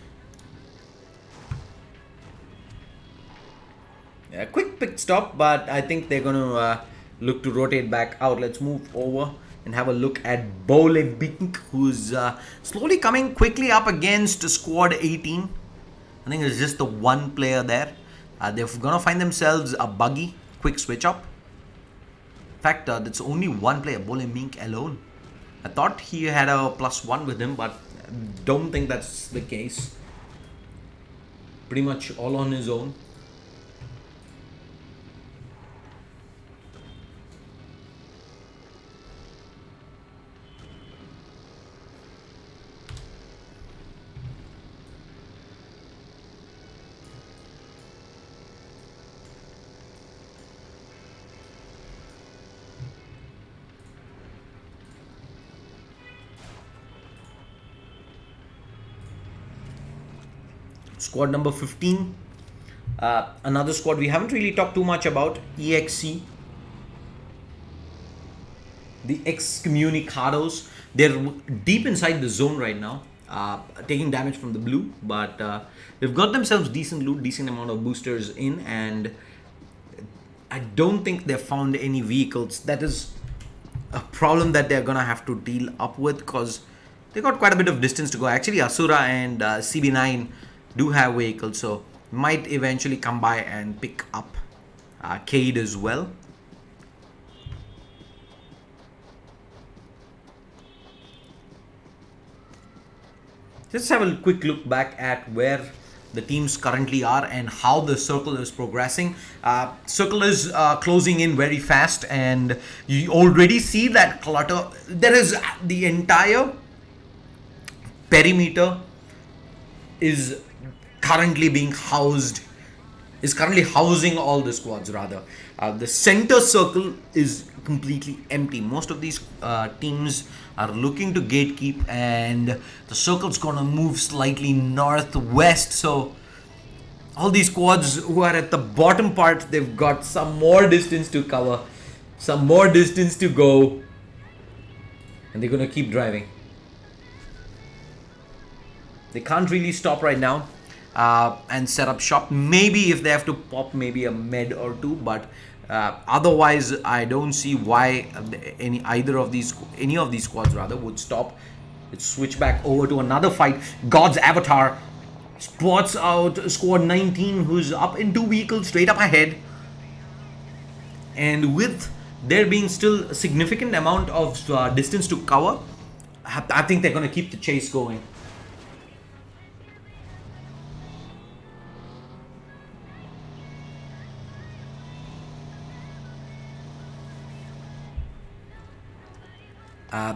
A quick pit stop, but I think they're going to look to rotate back out. Let's move over and have a look at Bolebink, who's slowly coming quickly up against squad 18. I think it's just the one player there. They're going to find themselves a buggy. Quick switch up. In fact, that's only one player, Bolebink alone. I thought he had a +1 with him, but don't think that's the case. Pretty much all on his own. Squad number 15, another squad we haven't really talked too much about, EXC, the Excommunicados. They're deep inside the zone right now, taking damage from the blue, but they've got themselves decent loot, decent amount of boosters in, and I don't think they've found any vehicles. That is a problem that they're gonna have to deal up with, because they got quite a bit of distance to go. Actually, Asura and CB9 do have vehicles, so might eventually come by and pick up Cade as well. Let's have a quick look back at where the teams currently are and how the circle is progressing. Circle is closing in very fast, and you already see that clutter. There is the entire perimeter is currently housing all the squads rather. The center circle is completely empty. Most of these teams are looking to gatekeep, and the circle's gonna move slightly northwest. So all these squads who are at the bottom part, they've got some more distance to cover, some more distance to go, and they're gonna keep driving. They can't really stop right now and set up shop. Maybe if they have to pop maybe a med or two, but otherwise I don't see why any of these squads rather would stop. Let's switch back over to another fight. God's Avatar spots out squad 19, who's up in 2 vehicles straight up ahead, and with there being still a significant amount of distance to cover, I think they're going to keep the chase going.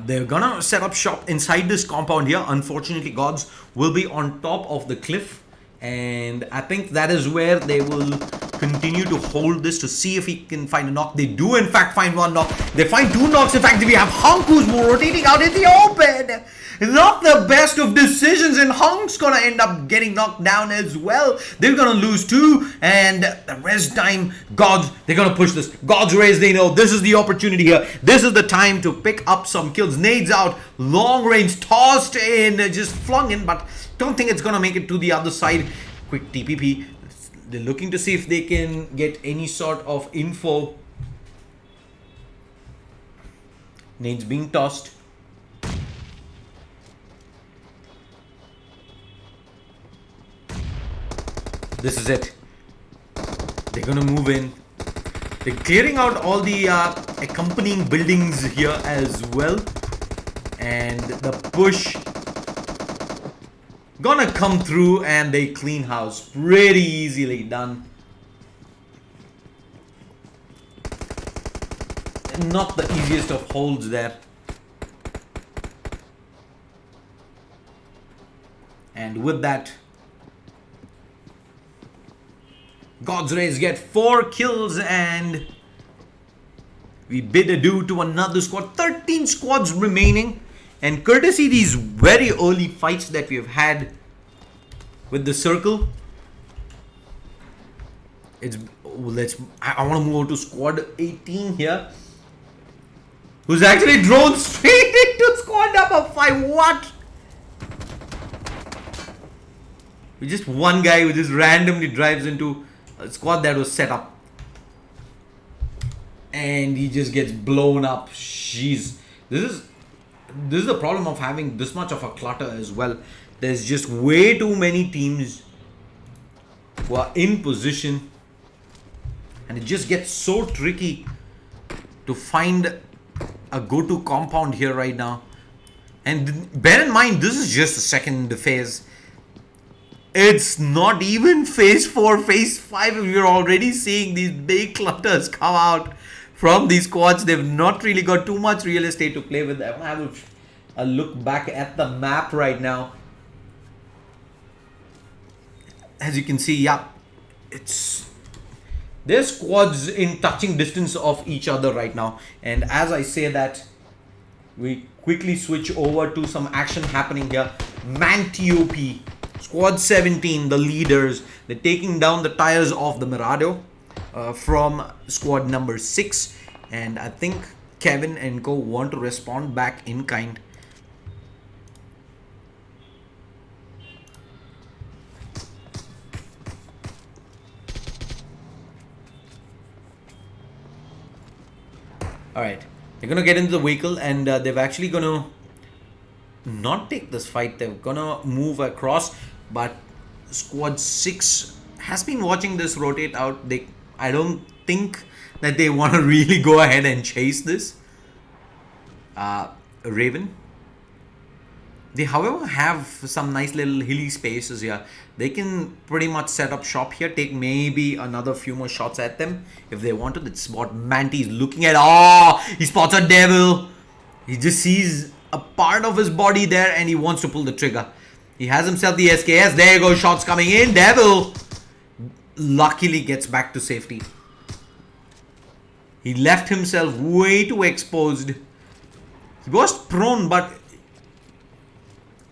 They're gonna set up shop inside this compound here. Unfortunately, gods will be on top of the cliff, and I think that is where they will continue to hold this to see if he can find a knock. They do in fact find one knock. They find two knocks. In fact, we have Hunk who's rotating out in the open. Not the best of decisions, and Hunk's gonna end up getting knocked down as well. They're gonna lose two, and the rest time, gods, they're gonna push this. Gods raise, they know this is the opportunity here. This is the time to pick up some kills. Nades out, long range, tossed in, just flung in, but don't think it's gonna make it to the other side. Quick TPP. They're looking to see if they can get any sort of info. Nades being tossed. This is it. They're gonna move in. They're clearing out all the accompanying buildings here as well. And the push gonna come through, and they clean house. Pretty easily done. Not the easiest of holds there. And with that, God's Rays get 4 kills, and we bid adieu to another squad. 13 squads remaining, and courtesy these very early fights that we have had with the circle, I want to move on to squad 18 here, who's actually drawn straight into squad number 5. What? With just one guy who just randomly drives into a squad that was set up, and he just gets blown up. Jeez, this is the problem of having this much of a clutter as well. There's just way too many teams who are in position, and it just gets so tricky to find a go-to compound here right now. And bear in mind, this is just the second phase. It's not even phase 4, phase 5. We're already seeing these big clutters come out from these squads. They've not really got too much real estate to play with. I will look back at the map right now. As you can see, yeah, there's squads in touching distance of each other right now. And as I say that, we quickly switch over to some action happening here. Man TOP. Squad 17, the leaders, they're taking down the tires of the Mirado from squad number 6. And I think Kevin and co want to respond back in kind. Alright, they're going to get into the vehicle, and they're actually going to not take this fight. They're gonna move across, but squad 6 has been watching this rotate out. I don't think that they want to really go ahead and chase this. Raven, they however have some nice little hilly spaces here. They can pretty much set up shop here, take maybe another few more shots at them if they want to. That's what Manti is looking at. Oh, he spots a devil. He just sees a part of his body there, and he wants to pull the trigger. He has himself the SKS. There you go, shots coming in. Devil luckily gets back to safety. He left himself way too exposed. He was prone, but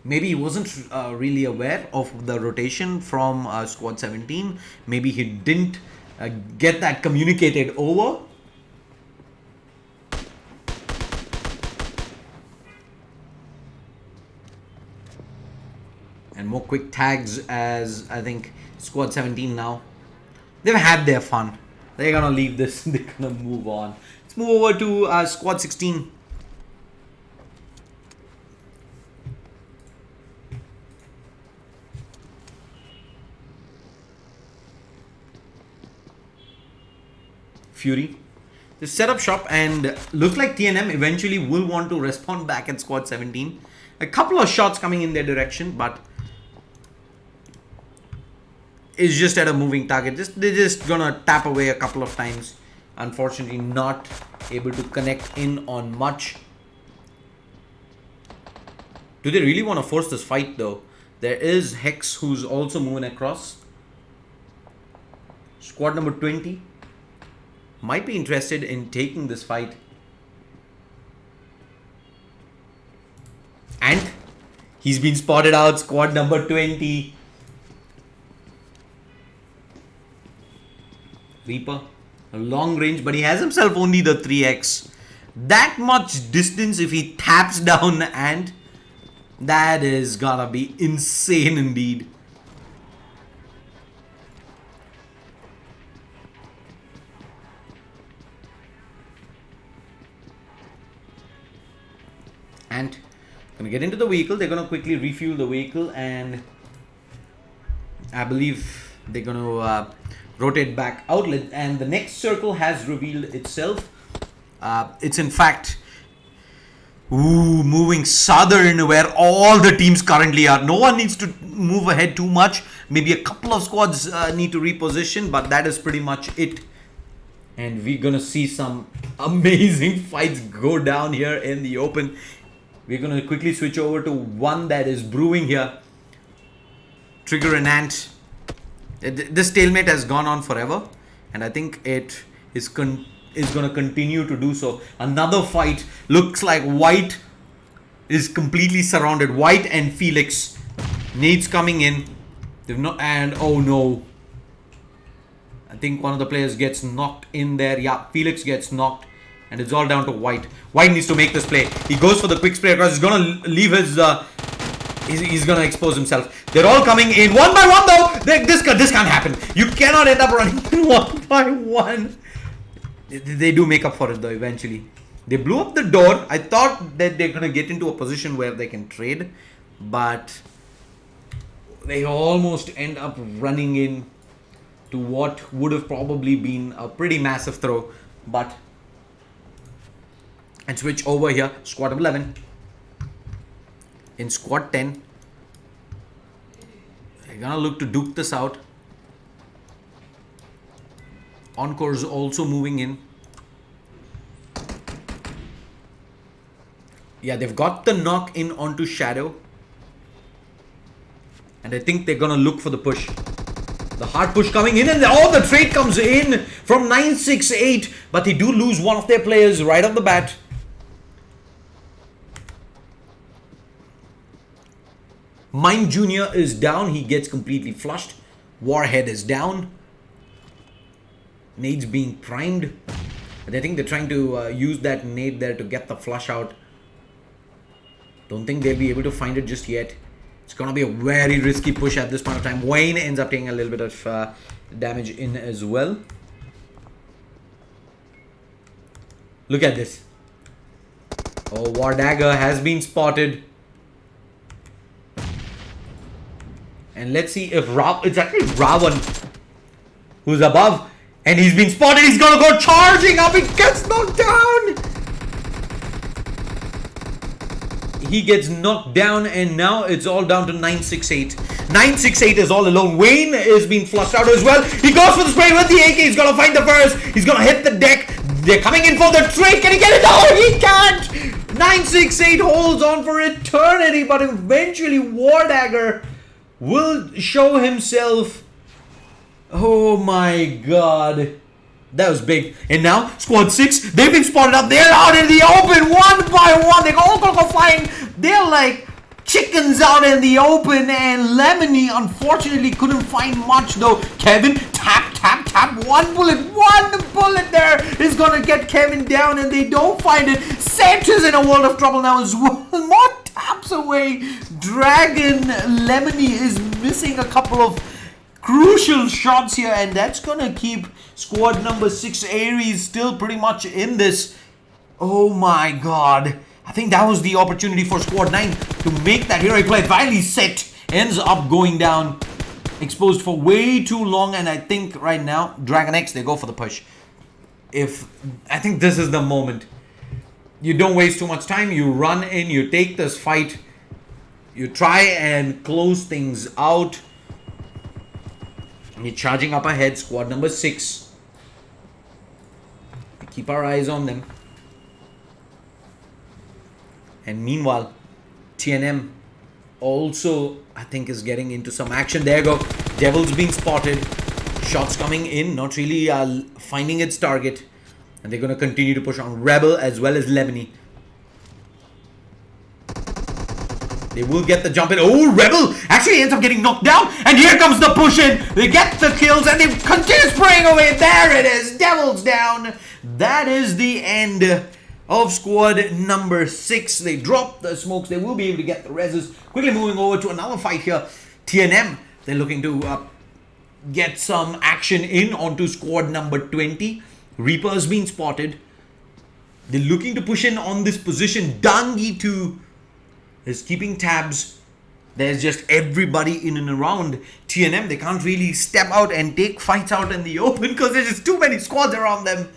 maybe he wasn't really aware of the rotation from squad 17. Maybe he didn't get that communicated over. And more quick tags, as I think squad 17 now, they've had their fun. They're gonna leave this. They're gonna move on. Let's move over to squad 16. Fury. to set up shop, and looks like TNM eventually will want to respond back at squad 17. A couple of shots coming in their direction, but it's just at a moving target. They're just gonna tap away a couple of times. Unfortunately, not able to connect in on much. Do they really want to force this fight though? There is Hex who's also moving across. Squad number 20 might be interested in taking this fight. And he's been spotted out, squad number 20. Reaper, a long range, but he has himself only the 3x. That much distance if he taps down, and that is gonna be insane indeed. And gonna get into the vehicle. They're gonna quickly refuel the vehicle, and I believe they're gonna rotate back outlet. And the next circle has revealed itself. It's in fact moving southern, where all the teams currently are. No one needs to move ahead too much. Maybe a couple of squads need to reposition, but that is pretty much it. And we're gonna see some amazing fights go down here in the open. We're going to quickly switch over to one that is brewing here. Trigger and Ant. This stalemate has gone on forever, and I think it is going to continue to do so. Another fight. Looks like White is completely surrounded. White and Felix. Nades coming in. They've not, and oh no. I think one of the players gets knocked in there. Yeah, Felix gets knocked. And it's all down to White. White needs to make this play. He goes for the quick spray across. He's going to leave his... he's going to expose himself. They're all coming in. One by one, though. This can't happen. You cannot end up running one by one. They do make up for it, though, eventually. They blew up the door. I thought that they're going to get into a position where they can trade. But they almost end up running in to what would have probably been a pretty massive throw. But... and switch over here. Squad 11 in squad 10. They're gonna look to duke this out. Encore's also moving in. Yeah, they've got the knock in onto Shadow, and I think they're gonna look for the push. The hard push coming in, and the trade comes in from 968, but they do lose one of their players right off the bat. Mine Jr. is down. He gets completely flushed. Warhead is down. Nade's being primed. But I think they're trying to use that nade there to get the flush out. Don't think they'll be able to find it just yet. It's going to be a very risky push at this point of time. Wayne ends up taking a little bit of damage in as well. Look at this. Oh, War Dagger has been spotted. And let's see if it's actually Ravan who's above. And he's been spotted. He's going to go charging up. He gets knocked down. He gets knocked down, and now it's all down to 968. 968 is all alone. Wayne is being flushed out as well. He goes for the spray with the AK. He's going to find the first. He's going to hit the deck. They're coming in for the trade. Can he get it? No, he can't. 968 holds on for eternity, but eventually War Dagger will show himself. Oh my god. That was big. And now, squad 6, they've been spotted up. They're out in the open one by one. They're all going to go flying. They're like chickens out in the open. And Lemony, unfortunately, couldn't find much, though. Kevin, tap, tap, tap. One bullet there is going to get Kevin down. And they don't find it. Set is in a world of trouble now as well. More taps away. Dragon Lemony is missing a couple of crucial shots here, and that's gonna keep squad number 6 Aries still pretty much in this. Oh my god, I think that was the opportunity for squad 9 to make that heroic play. Finally Set ends up going down, exposed for way too long, and I think right now Dragon X, they go for the push. I think this is the moment. You don't waste too much time. You run in, you take this fight. You try and close things out. You're charging up ahead, squad number 6. We keep our eyes on them. And meanwhile, TNM also, I think, is getting into some action. There you go. Devil's being spotted. Shots coming in, not really finding its target. And they're going to continue to push on Rebel as well as Lemony. They will get the jump in. Oh, Rebel actually ends up getting knocked down. And here comes the push in. They get the kills and they continue spraying away. There it is. Devil's down. That is the end of squad number 6. They drop the smokes. They will be able to get the reses. Quickly moving over to another fight here. TNM. They're looking to get some action in onto squad number 20. Reaper's been spotted. They're looking to push in on this position. Dangi 2 is keeping tabs. There's just everybody in and around TNM. They can't really step out and take fights out in the open because there's just too many squads around them.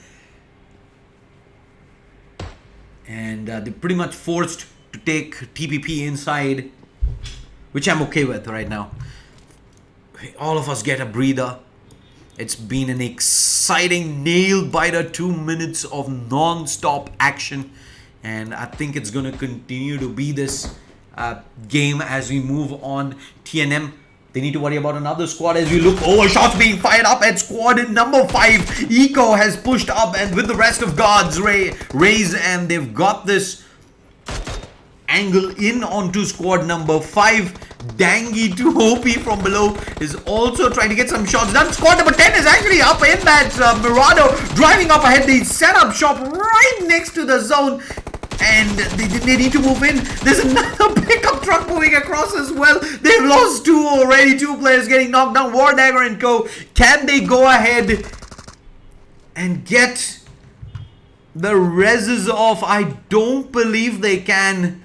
And they're pretty much forced to take TPP inside, which I'm okay with right now. All of us get a breather. It's been an exciting nail-biter 2 minutes of non-stop action. And I think it's going to continue to be this game as we move on. TNM, they need to worry about another squad as we look over. Shots being fired up at squad number 5. Eco has pushed up and with the rest of guards raise, and they've got this angle in onto squad number 5. Dangi 2 OP from below is also trying to get some shots done. Squad number 10 is actually up in that. Mirado driving up ahead. They set up shop right next to the zone. And they need to move in. There's another pickup truck moving across as well. They've lost 2 already. 2 players getting knocked down. War Dagger and co. Can they go ahead and get the reses off? I don't believe they can.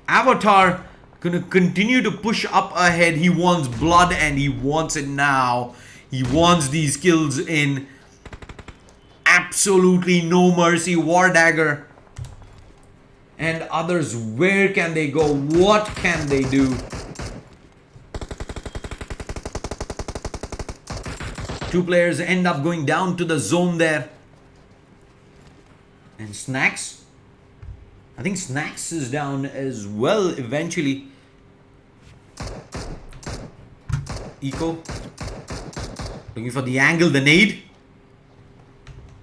Avatar gonna continue to push up ahead. He wants blood and he wants it now. He wants these kills in. Absolutely no mercy. War Dagger and others, where can they go? What can they do? 2 players end up going down to the zone there. And Snacks, I think Snacks is down as well eventually. Eco looking for the angle, the nade.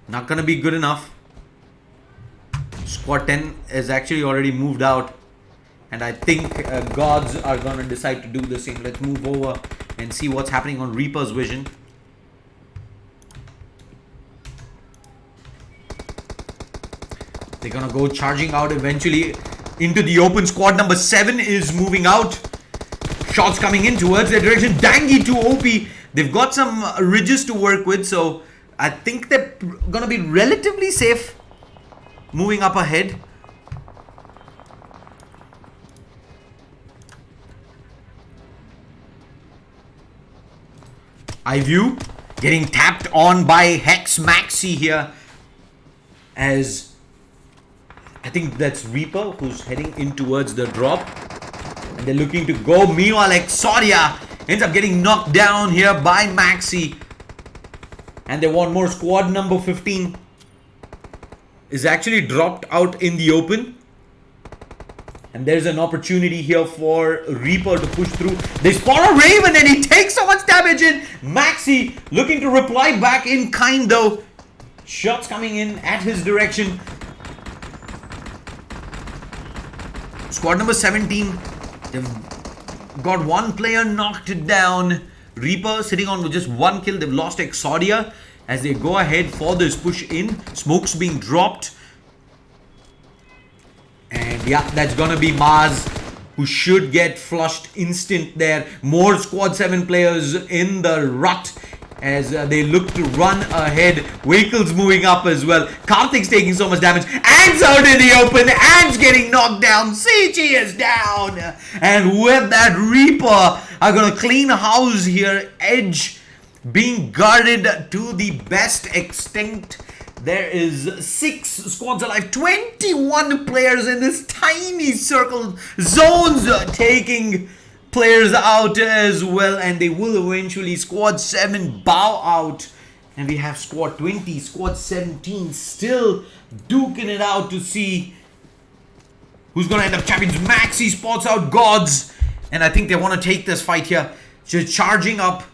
Not gonna be good enough. Squad 10 is actually already moved out. And I think gods are gonna decide to do the same. Let's move over and see what's happening on Reaper's vision. They're gonna go charging out eventually into the open. Squad number 7 is moving out. Shots coming in towards their direction. Dangi 2 OP. They've got some ridges to work with, so I think they're gonna be relatively safe moving up ahead. iView getting tapped on by Hex Maxi here, as I think that's Reaper who's heading in towards the drop. And they're looking to go. Meanwhile, Exodia ends up getting knocked down here by Maxi. And they want more. Squad number 15 is actually dropped out in the open. And there's an opportunity here for Reaper to push through. They spot a Raven and he takes so much damage in. Maxi looking to reply back in kind though. Shots coming in at his direction. Squad number 17, they've got 1 player knocked down. Reaper sitting on with just 1 kill. They've lost Exodia as they go ahead for this push in. Smokes being dropped. And yeah, that's gonna be Maz, who should get flushed instant there. More squad 7 players in the rut as they look to run ahead. Vehicles moving up as well. Karthik's taking so much damage. Ant's out in the open. Ant's getting knocked down. CG is down. And with that, Reaper are gonna clean house here. Edge being guarded to the best extent. There is 6 squads alive, 21 players in this tiny circle. Zones taking players out as well, and they will eventually. Squad 7 bow out, and we have squad 20, squad 17 still duking it out to see who's gonna end up champions. Maxi spots out Gods, and I think they want to take this fight here. Just charging up.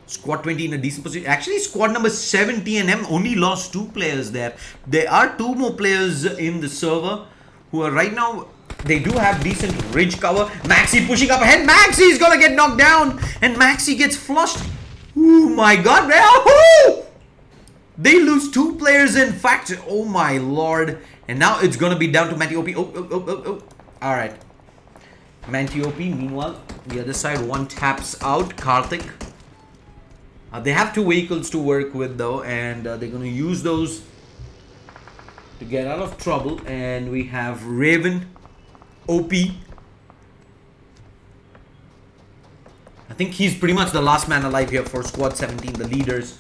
Squad 20 in a decent position. Actually, squad number 7 TNM only lost 2 players there. There are 2 more players in the server who are right now, they do have decent ridge cover. Maxi pushing up ahead. Maxi is gonna get knocked down, and Maxi gets flushed. Oh my god, they lose 2 players in fact. Oh my lord. And now it's gonna be down to Manti-OP. Alright. Manti-OP, meanwhile, the other side, 1 taps out. Karthik. They have 2 vehicles to work with though, and they're going to use those to get out of trouble. And we have Raven, OP. I think he's pretty much the last man alive here for squad 17, the leaders.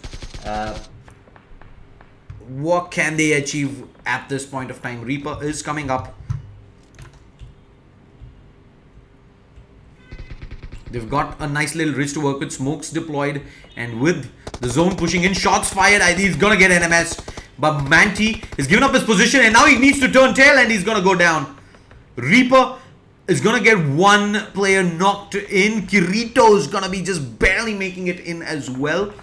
What can they achieve at this point of time? Reaper is coming up. They've got a nice little ridge to work with. Smokes deployed. And with the zone pushing in. Shots fired. He's going to get NMS. But Manti is giving up his position. And now he needs to turn tail. And he's going to go down. Reaper is going to get 1 player knocked in. Kirito is going to be just barely making it in as well.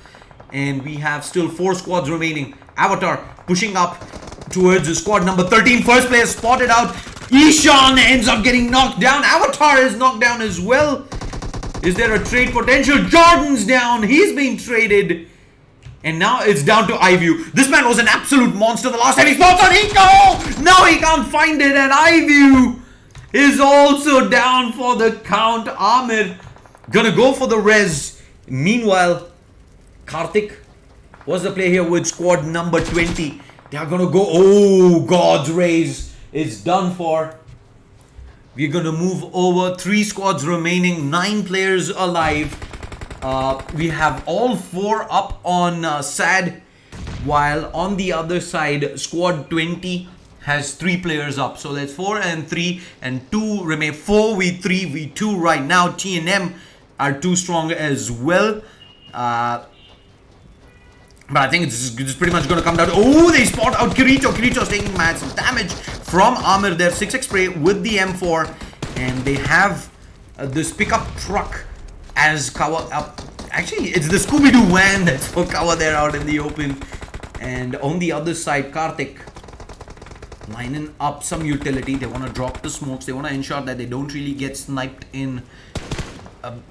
And we have still 4 squads remaining. Avatar pushing up towards the squad number 13. First player spotted out. Ishan ends up getting knocked down. Avatar is knocked down as well. Is there a trade potential? Jordan's down. He's being traded. And now it's down to iView. This man was an absolute monster the last time he spots on Eco. Now he can't find it. And iView is also down for the count. Amir gonna go for the res. Meanwhile, Karthik was the play here with squad number 20. They are gonna go. Oh, God's raise is done for. We're going to move over. 3 squads remaining. 9 players alive. We have all 4 up on SAD. While on the other side, squad 20 has 3 players up. So that's 4 and 3 and 2 remain. 4v3, v2 right now. TNM are too strong as well. But I think it's pretty much going to come down to... Oh, they spot out Kirito. Kirito's taking massive damage from Amir. They're 6x spray with the M4. And they have this pickup truck as cover up. Actually, it's the Scooby-Doo van that's for cover there out in the open. And on the other side, Karthik lining up some utility. They want to drop the smokes. They want to ensure that they don't really get sniped in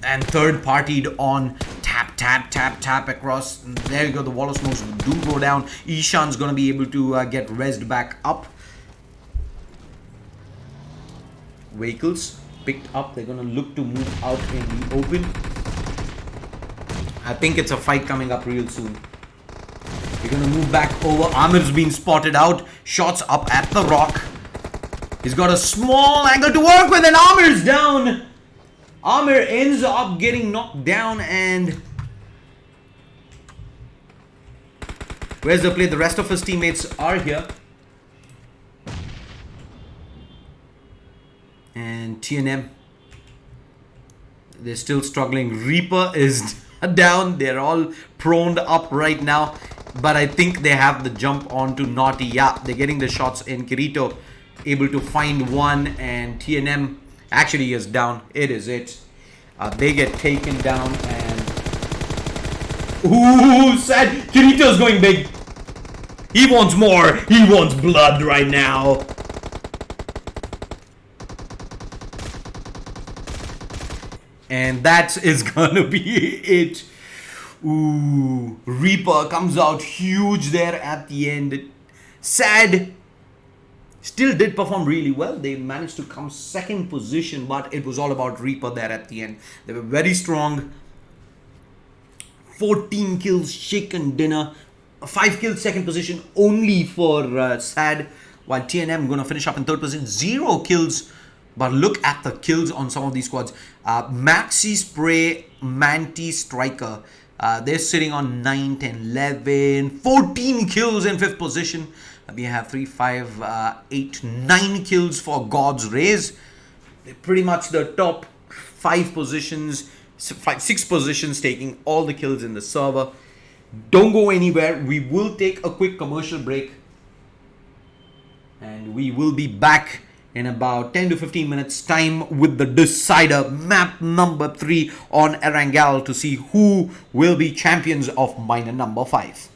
and third-partied on. Tap across. There you go. The wall of smokes do go down. Ishan's going to be able to get rezzed back up. Vehicles picked up. They're going to look to move out in the open. I think it's a fight coming up real soon. We're going to move back over. Amir's being spotted out. Shots up at the rock. He's got a small angle to work with, and Amir's down. Amir ends up getting knocked down, and where's the play? The rest of his teammates are here. And TNM, they're still struggling. Reaper is down. They're all prone up right now. But I think they have the jump onto Naughty. Yeah, they're getting the shots in. Kirito able to find 1, and TNM actually is down. It is it. They get taken down, and ooh, sad. Kirito's going big. He wants more. He wants blood right now. And that is gonna be it. Ooh, Reaper comes out huge there at the end. Sad still did perform really well. They managed to come 2nd position, but it was all about Reaper there at the end. They were very strong. 14 kills, chicken dinner. 5 kills, 2nd position only for SAD. While TNM gonna finish up in 3rd position. 0 kills But look at the kills on some of these squads. Maxi Spray, Manti Striker, they're sitting on 9, 10, 11, 14 kills in 5th position. We have 3, 5, 8, 9 kills for God's Rays. They're pretty much the top 5 positions, 6 positions, taking all the kills in the server. Don't go anywhere. We will take a quick commercial break, and we will be back in about 10 to 15 minutes time with the decider, map number 3 on Erangel, to see who will be champions of minor number 5.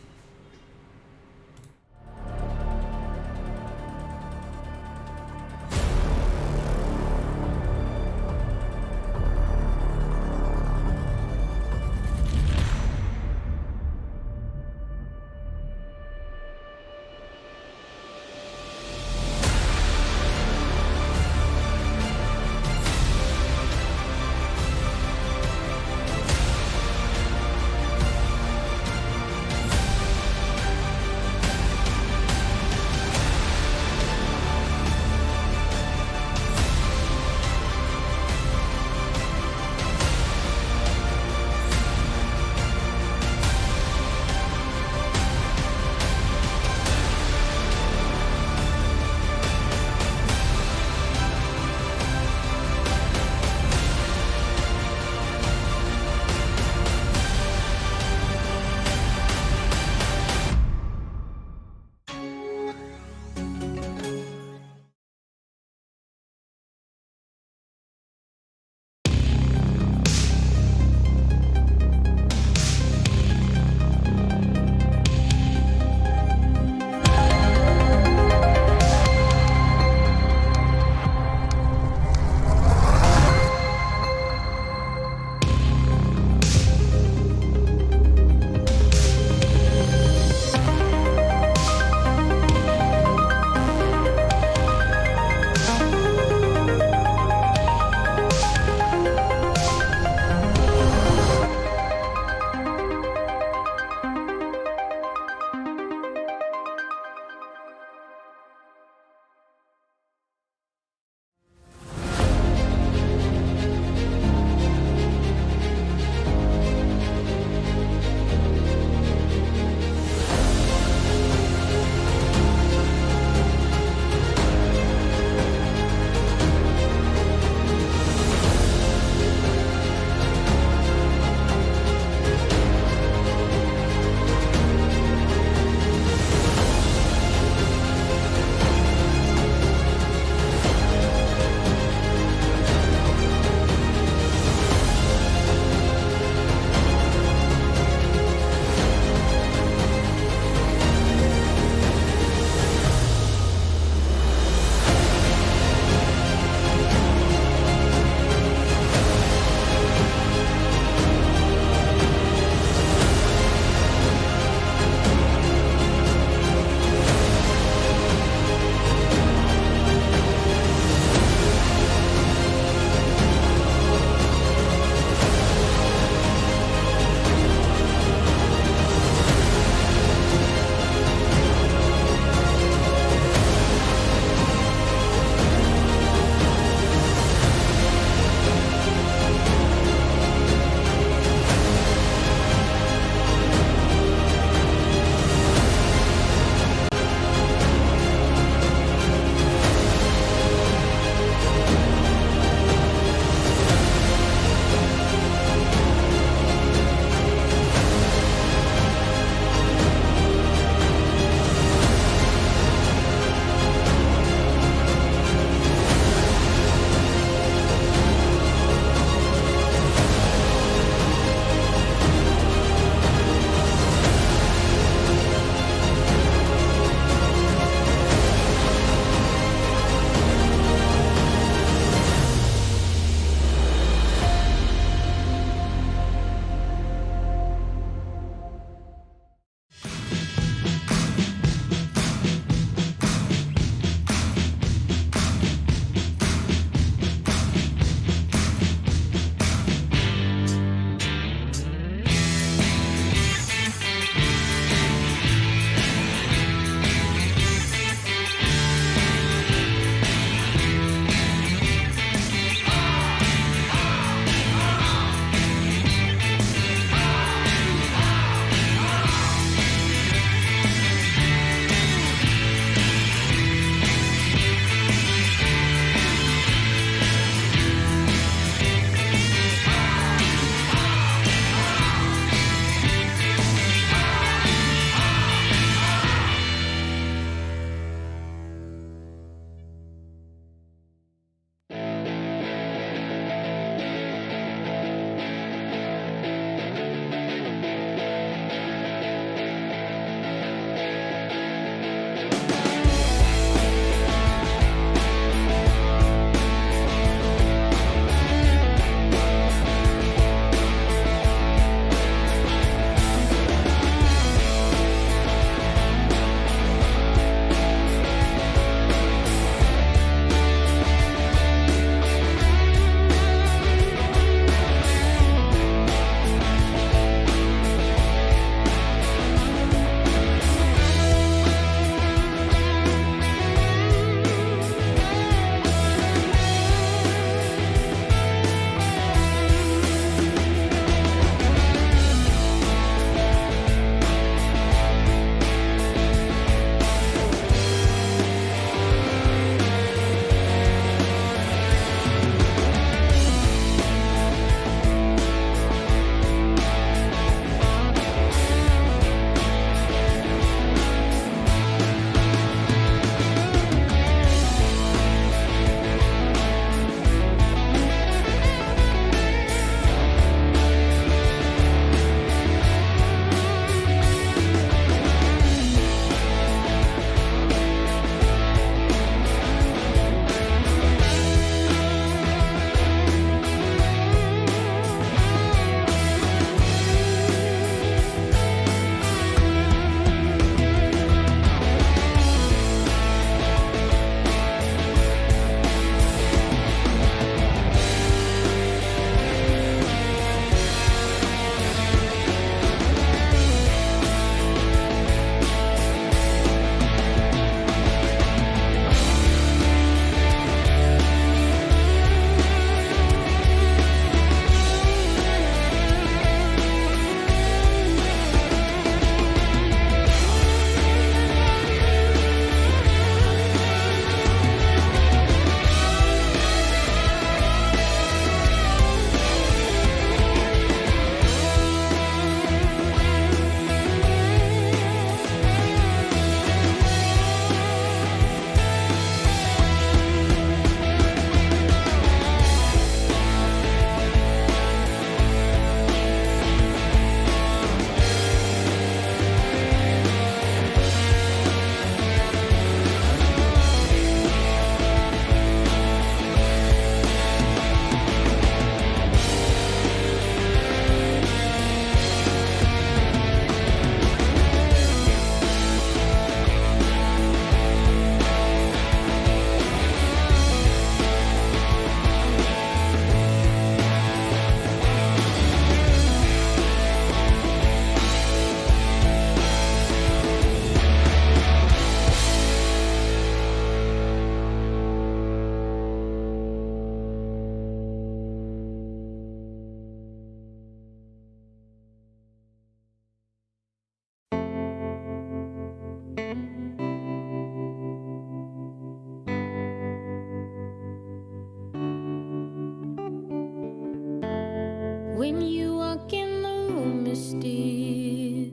wanna steal,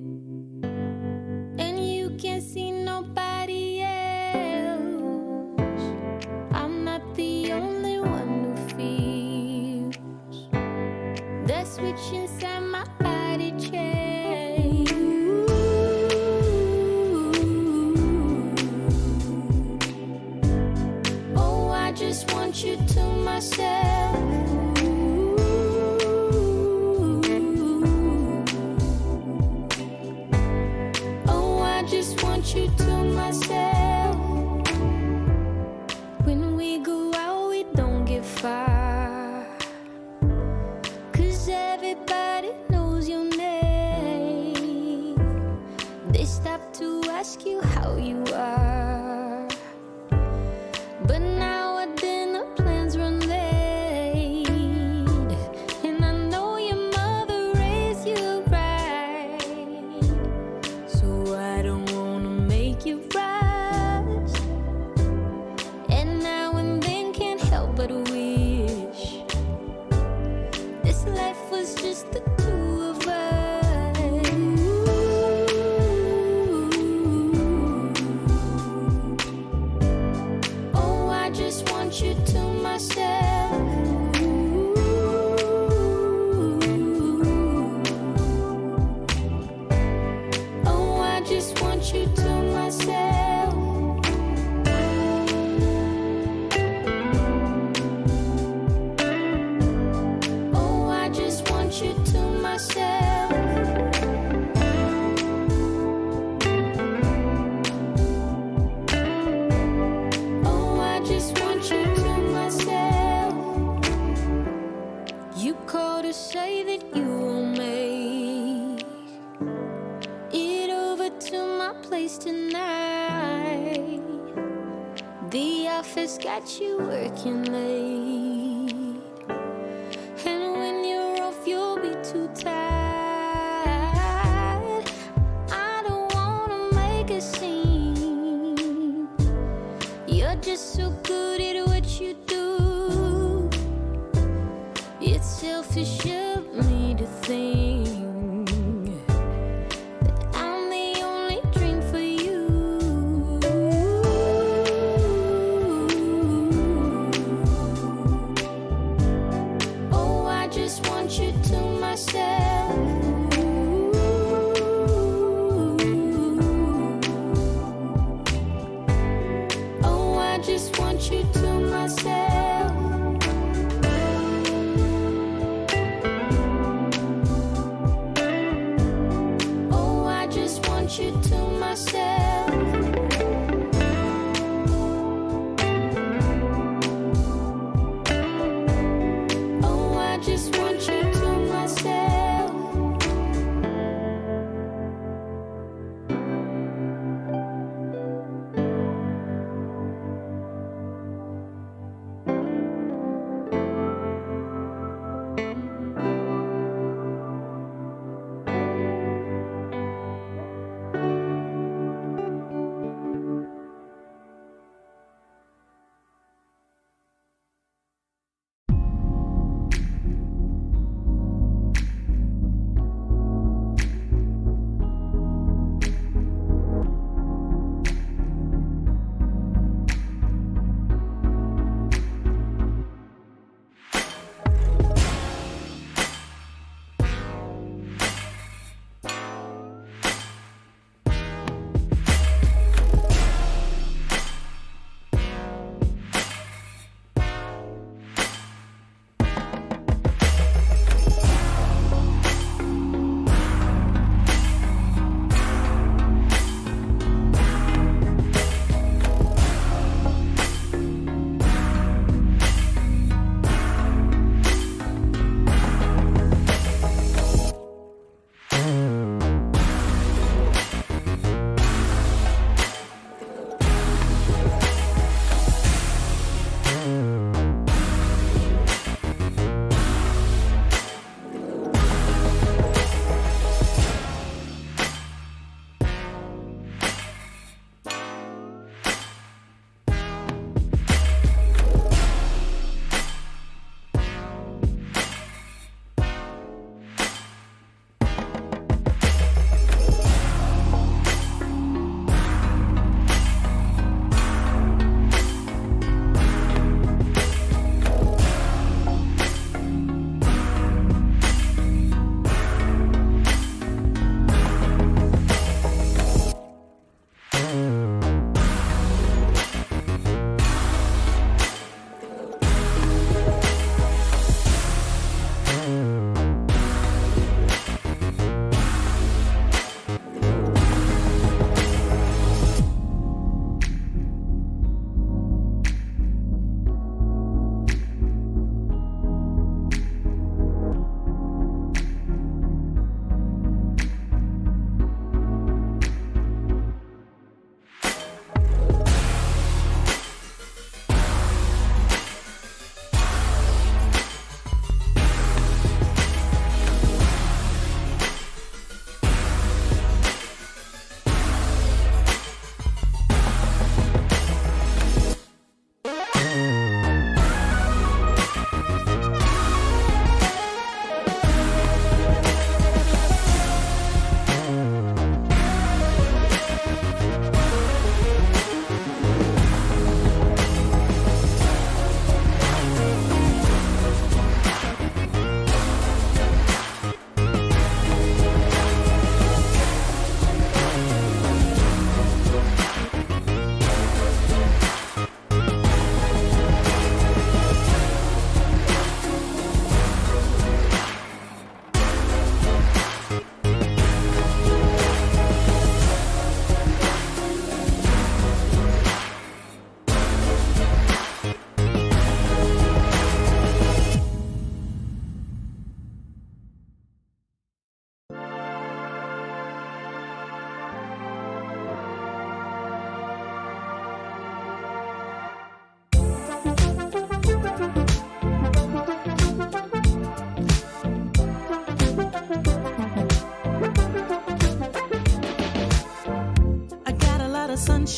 and you can't see nobody else. I'm not the only one who feels that switch inside my body change. Oh, I just want you to myself. Oh, I just want you to myself. When we go out, we don't get far, 'cause everybody knows your name. They stop to ask you how you are, but now our dinner plans run late, and I know your mother raised you right, so I don't wanna make you rush. And now and then can't help but wish this life was just the two of us. Oh, I just want you to myself. Oh, I just want you to myself. Oh, I just want you to myself. Oh, I just want you to myself. You call to say that you will make it over to my place tonight. The office got you working late, and when you're off, you'll be too tired. I don't wanna make a scene. You're just so good at what you do. It's selfish of me to think that I'm the only dream for you. Oh, I just want you to myself. Oh, I just want you to myself.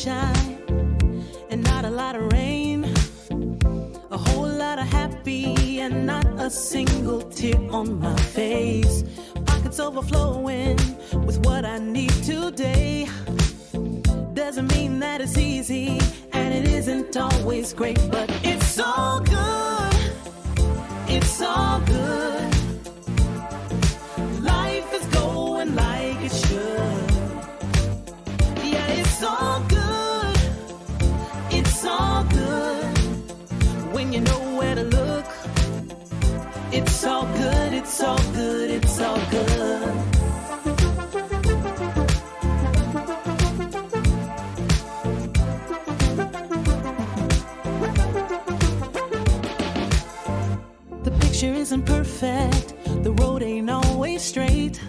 sunshine and not a lot of rain. A whole lot of happy and not a single tear on my face. Pockets overflowing with what I need today. Doesn't mean that it's easy, and it isn't always great, but it's all good. It's all good. Life is going like it should. Yeah, it's all good. It's all good. When you know where to look, it's all good. It's all good. It's all good. Isn't perfect, the road ain't always straight.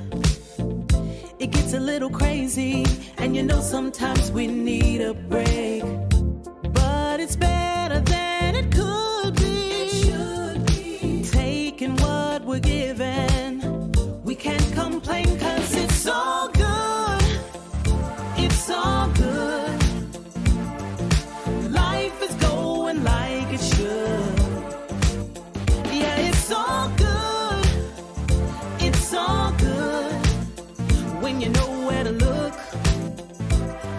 It gets a little crazy, and you know sometimes we need a break. But it's better than it could be. It should be. Taking what we're given, we can't complain, 'cause it's all good. It's all good. Life is going like it should. It's all good. It's all good. When you know where to look,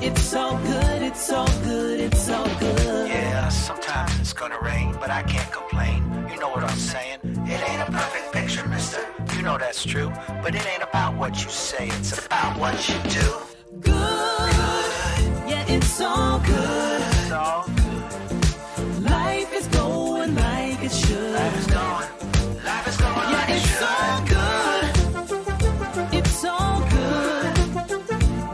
it's all good. It's all good. It's all good. Yeah, sometimes it's gonna rain, but I can't complain. You know what I'm saying? It ain't a perfect picture, mister. You know that's true. But it ain't about what you say, it's about what you do. Good. Yeah, it's all good. It's all good. Life is going like it should. Life is going. Life is going like it it's should. all good. It's all good.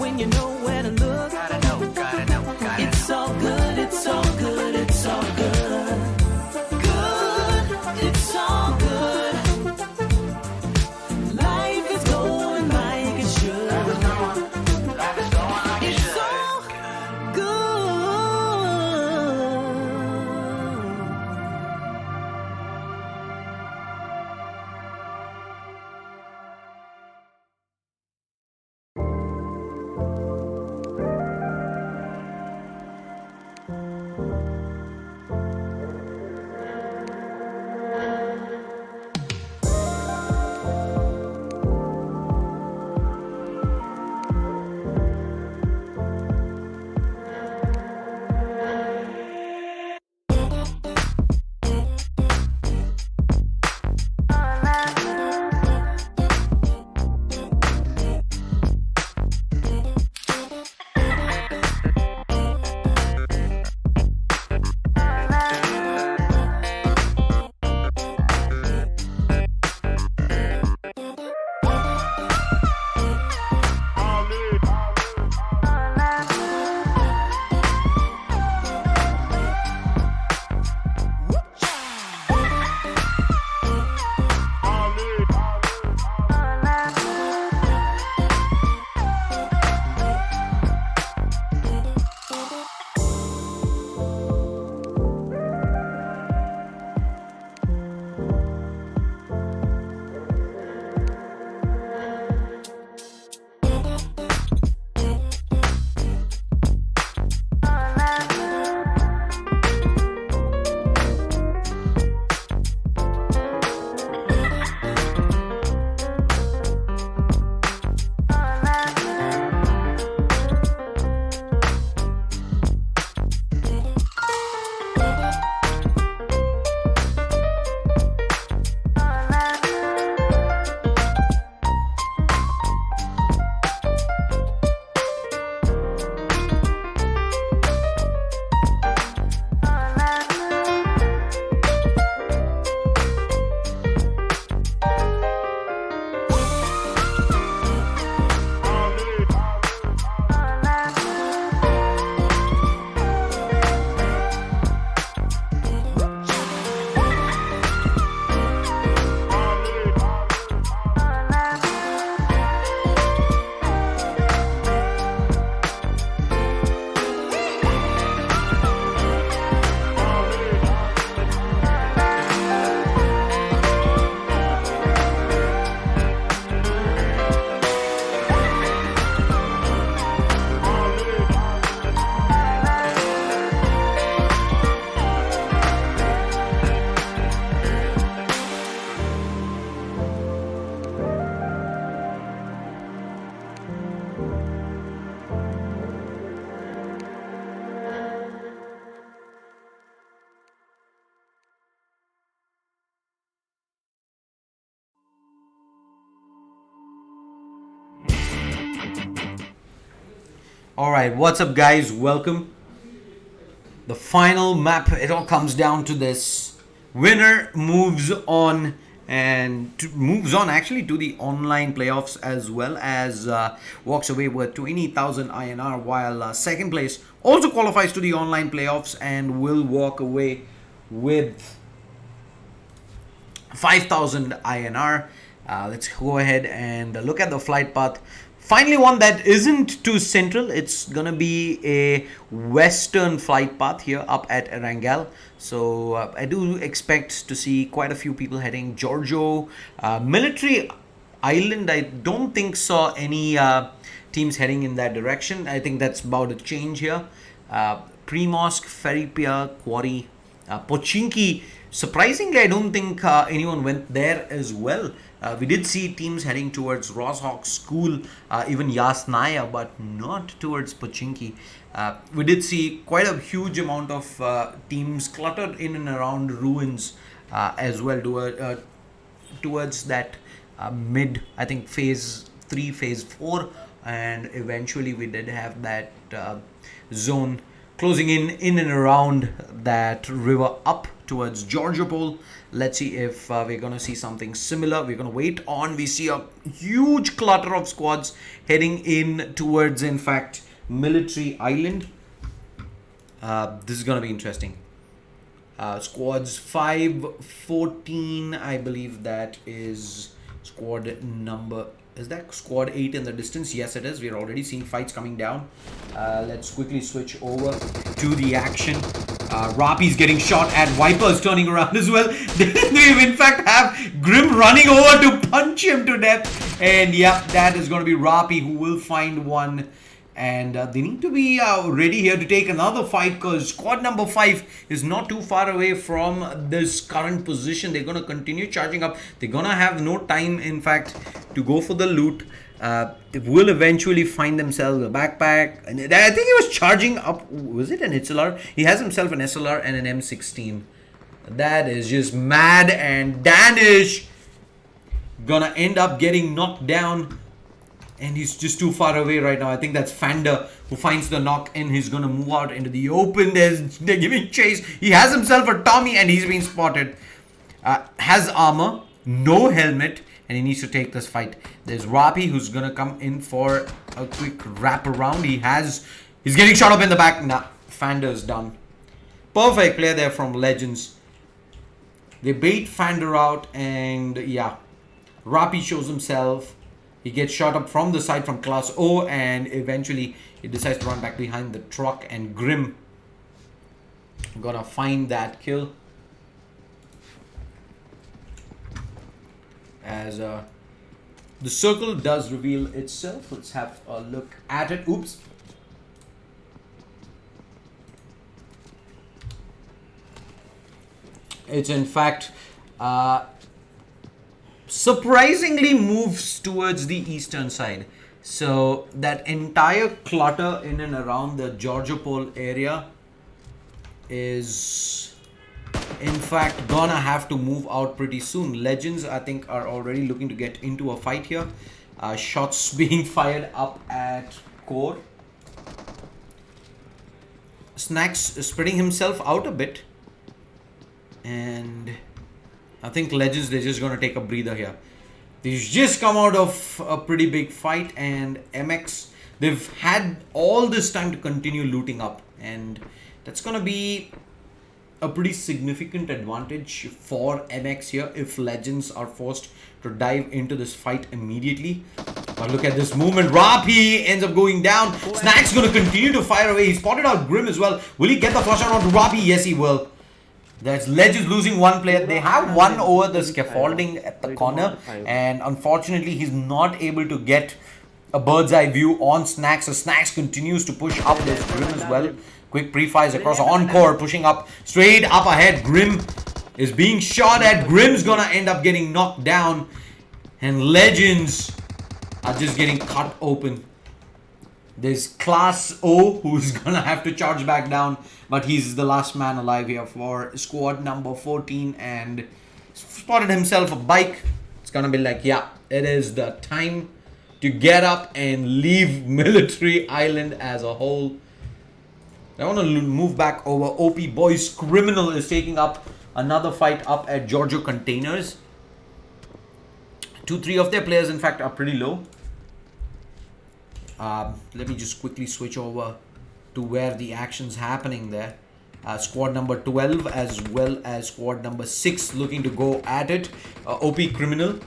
When you know where to look, Gotta know, gotta know, gotta it's know. all good. It's all good. It's all good. Good. It's all good. Life is going like it should. Life is going like it It's should. all good. Alright, what's up guys? Welcome. The final map, it all comes down to this. Winner moves on and moves on actually to the online playoffs, as well as walks away with 20,000 INR, while second place also qualifies to the online playoffs and will walk away with 5,000 INR. Let's go ahead and look at the flight path. Finally, one that isn't too central. It's gonna be a western flight path here up at Erangel. So I do expect to see quite a few people heading Giorgio. Military Island, I don't think saw any teams heading in that direction. I think that's about to change here. Primosk, Feripia, Quarry, Pochinki. Surprisingly, I don't think anyone went there as well. We did see teams heading towards Roshawk School, even Yasnaya, but not towards Pochinki. We did see quite a huge amount of teams cluttered in and around ruins as well towards that mid, I think, phase 3, phase 4, and eventually we did have that zone closing in and around that river up towards Georgiopol. Let's see if we're going to see something similar. We're going to wait on. We see a huge clutter of squads heading in towards, in fact, Military Island. This is going to be interesting. Squads 5, 14, I believe that is squad number. Is that squad 8 in the distance? Yes, it is. We're already seeing fights coming down. Let's quickly switch over to the action. Rapi's getting shot at. Viper's turning around as well. They in fact have Grim running over to punch him to death. And yeah, that is going to be Rapi who will find one. And they need to be ready here to take another fight, because squad number 5 is not too far away from this current position. They're going to continue charging up. They're going to have no time, in fact, to go for the loot. They will eventually find themselves a backpack. And I think he was charging up. Was it an SLR? He has himself an SLR and an M16. That is just mad. And Danish gonna end up getting knocked down. And he's just too far away right now. I think that's Fander who finds the knock, and he's going to move out into the open. They're giving chase. He has himself a Tommy and he's been spotted. Has armor, no helmet, and he needs to take this fight. There's Rapi who's going to come in for a quick wrap around. He's getting shot up in the back. Nah, Fander's done. Perfect play there from Legends. They bait Fander out, and yeah, Rapi shows himself. He gets shot up from the side from Class O, and eventually he decides to run back behind the truck, and Grim gonna find that kill. As the circle does reveal itself. Let's have a look at it. Oops. It's in fact surprisingly moves towards the eastern side. So that entire clutter in and around the Georgiopol area is in fact gonna have to move out pretty soon. Legends, I think, are already looking to get into a fight here. Shots being fired up at core. Snacks spreading himself out a bit, and I think Legends, they're just going to take a breather here. They've just come out of a pretty big fight, and MX, they've had all this time to continue looting up, and that's going to be a pretty significant advantage for MX here if Legends are forced to dive into this fight immediately. But look at this movement. Rapi ends up going down. Snack's going to continue to fire away. He spotted out Grim as well. Will he get the flush out onto Rapi? Yes, he will. That's Legends losing one player. They have one over the scaffolding at the corner, and unfortunately he's not able to get a bird's eye view on Snacks. So Snacks continues to push up this Grim as well. Quick pre-fires across Encore, pushing up straight up ahead. Grim is being shot at. Grim's gonna end up getting knocked down, and Legends are just getting cut open. There's Class O who's gonna have to charge back down, but he's the last man alive here for squad number 14, and spotted himself a bike. It's gonna be like, yeah, it is the time to get up and leave Military Island as a whole. I want to move back over. OP Boys Criminal is taking up another fight up at Giorgio Containers. 2-3 of their players, in fact, are pretty low. Let me just quickly switch over to where the action's happening there. Squad number 12 as well as squad number 6 looking to go at it. OP Criminal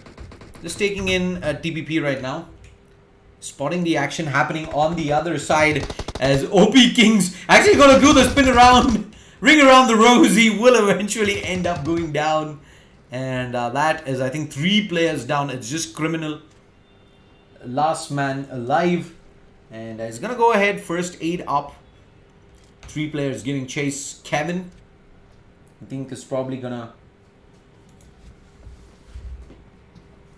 just taking in TPP right now. Spotting the action happening on the other side as OP Kings actually gonna do the spin around, ring around the rosy, will eventually end up going down. And that is, I think, 3 players down. It's just Criminal, last man alive. And he's gonna go ahead, first aid up. 3 players giving chase. Kevin, I think, is probably gonna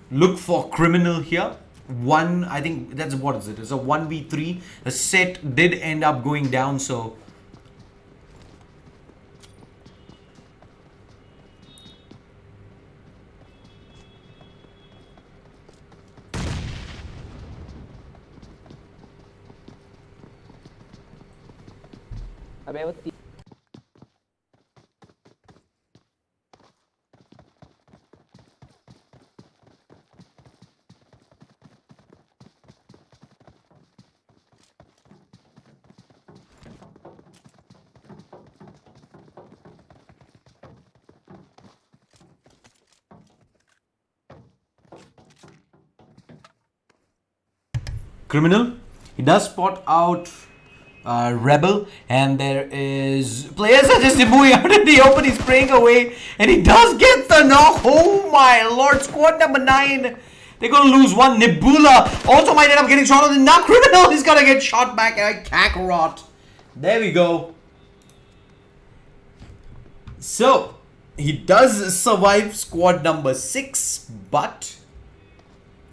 look for Criminal here. I think that's, what is it? It's a 1v3. The set did end up going down, so Criminal, he does spot out Rebel, and there is players are just moving out in the open. He's spraying away, and he does get the knock. Oh my lord! Squad number 9, they're gonna lose one. Nebula also might end up getting shot on the now. Criminal is gonna get shot back at Kakarot. There we go. So he does survive squad number 6, but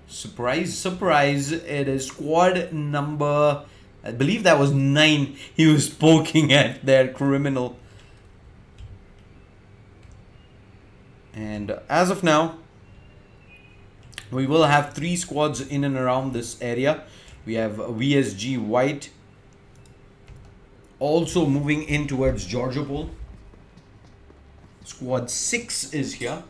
surprise, surprise, it is squad number, I believe that was 9. He was poking at their Criminal. And as of now, we will have 3 squads in and around this area. We have VSG White also moving in towards Georgiopol. Squad 6 is here.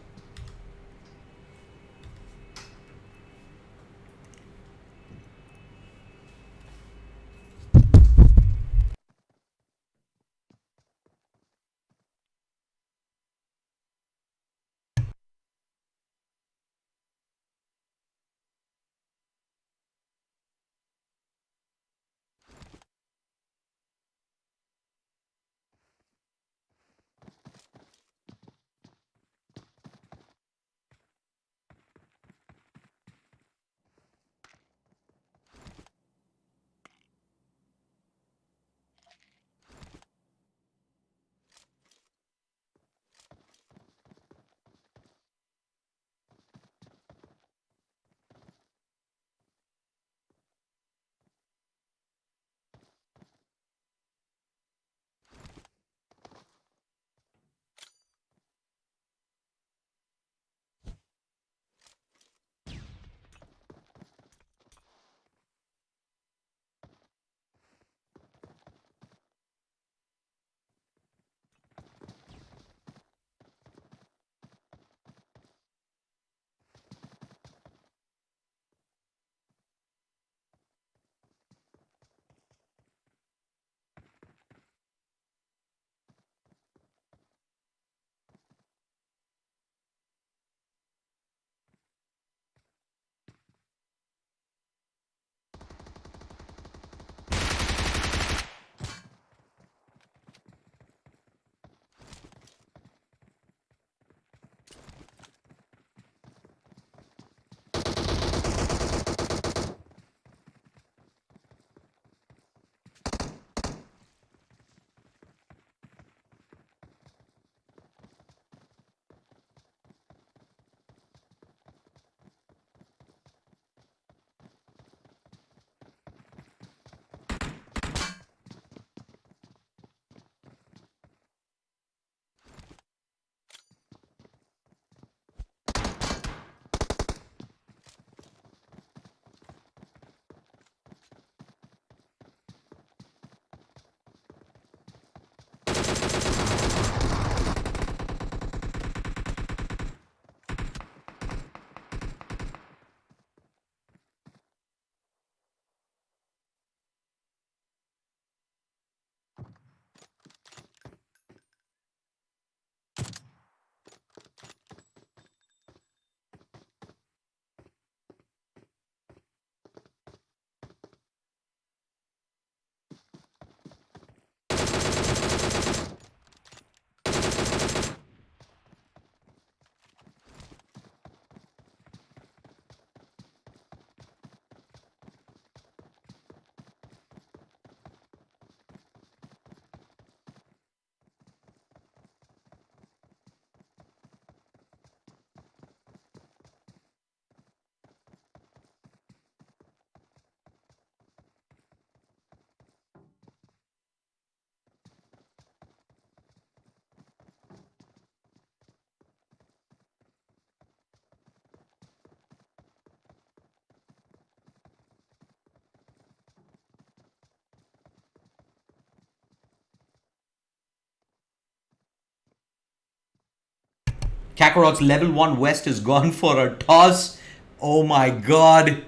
Kakarot's level 1 West is gone for a toss. Oh my god.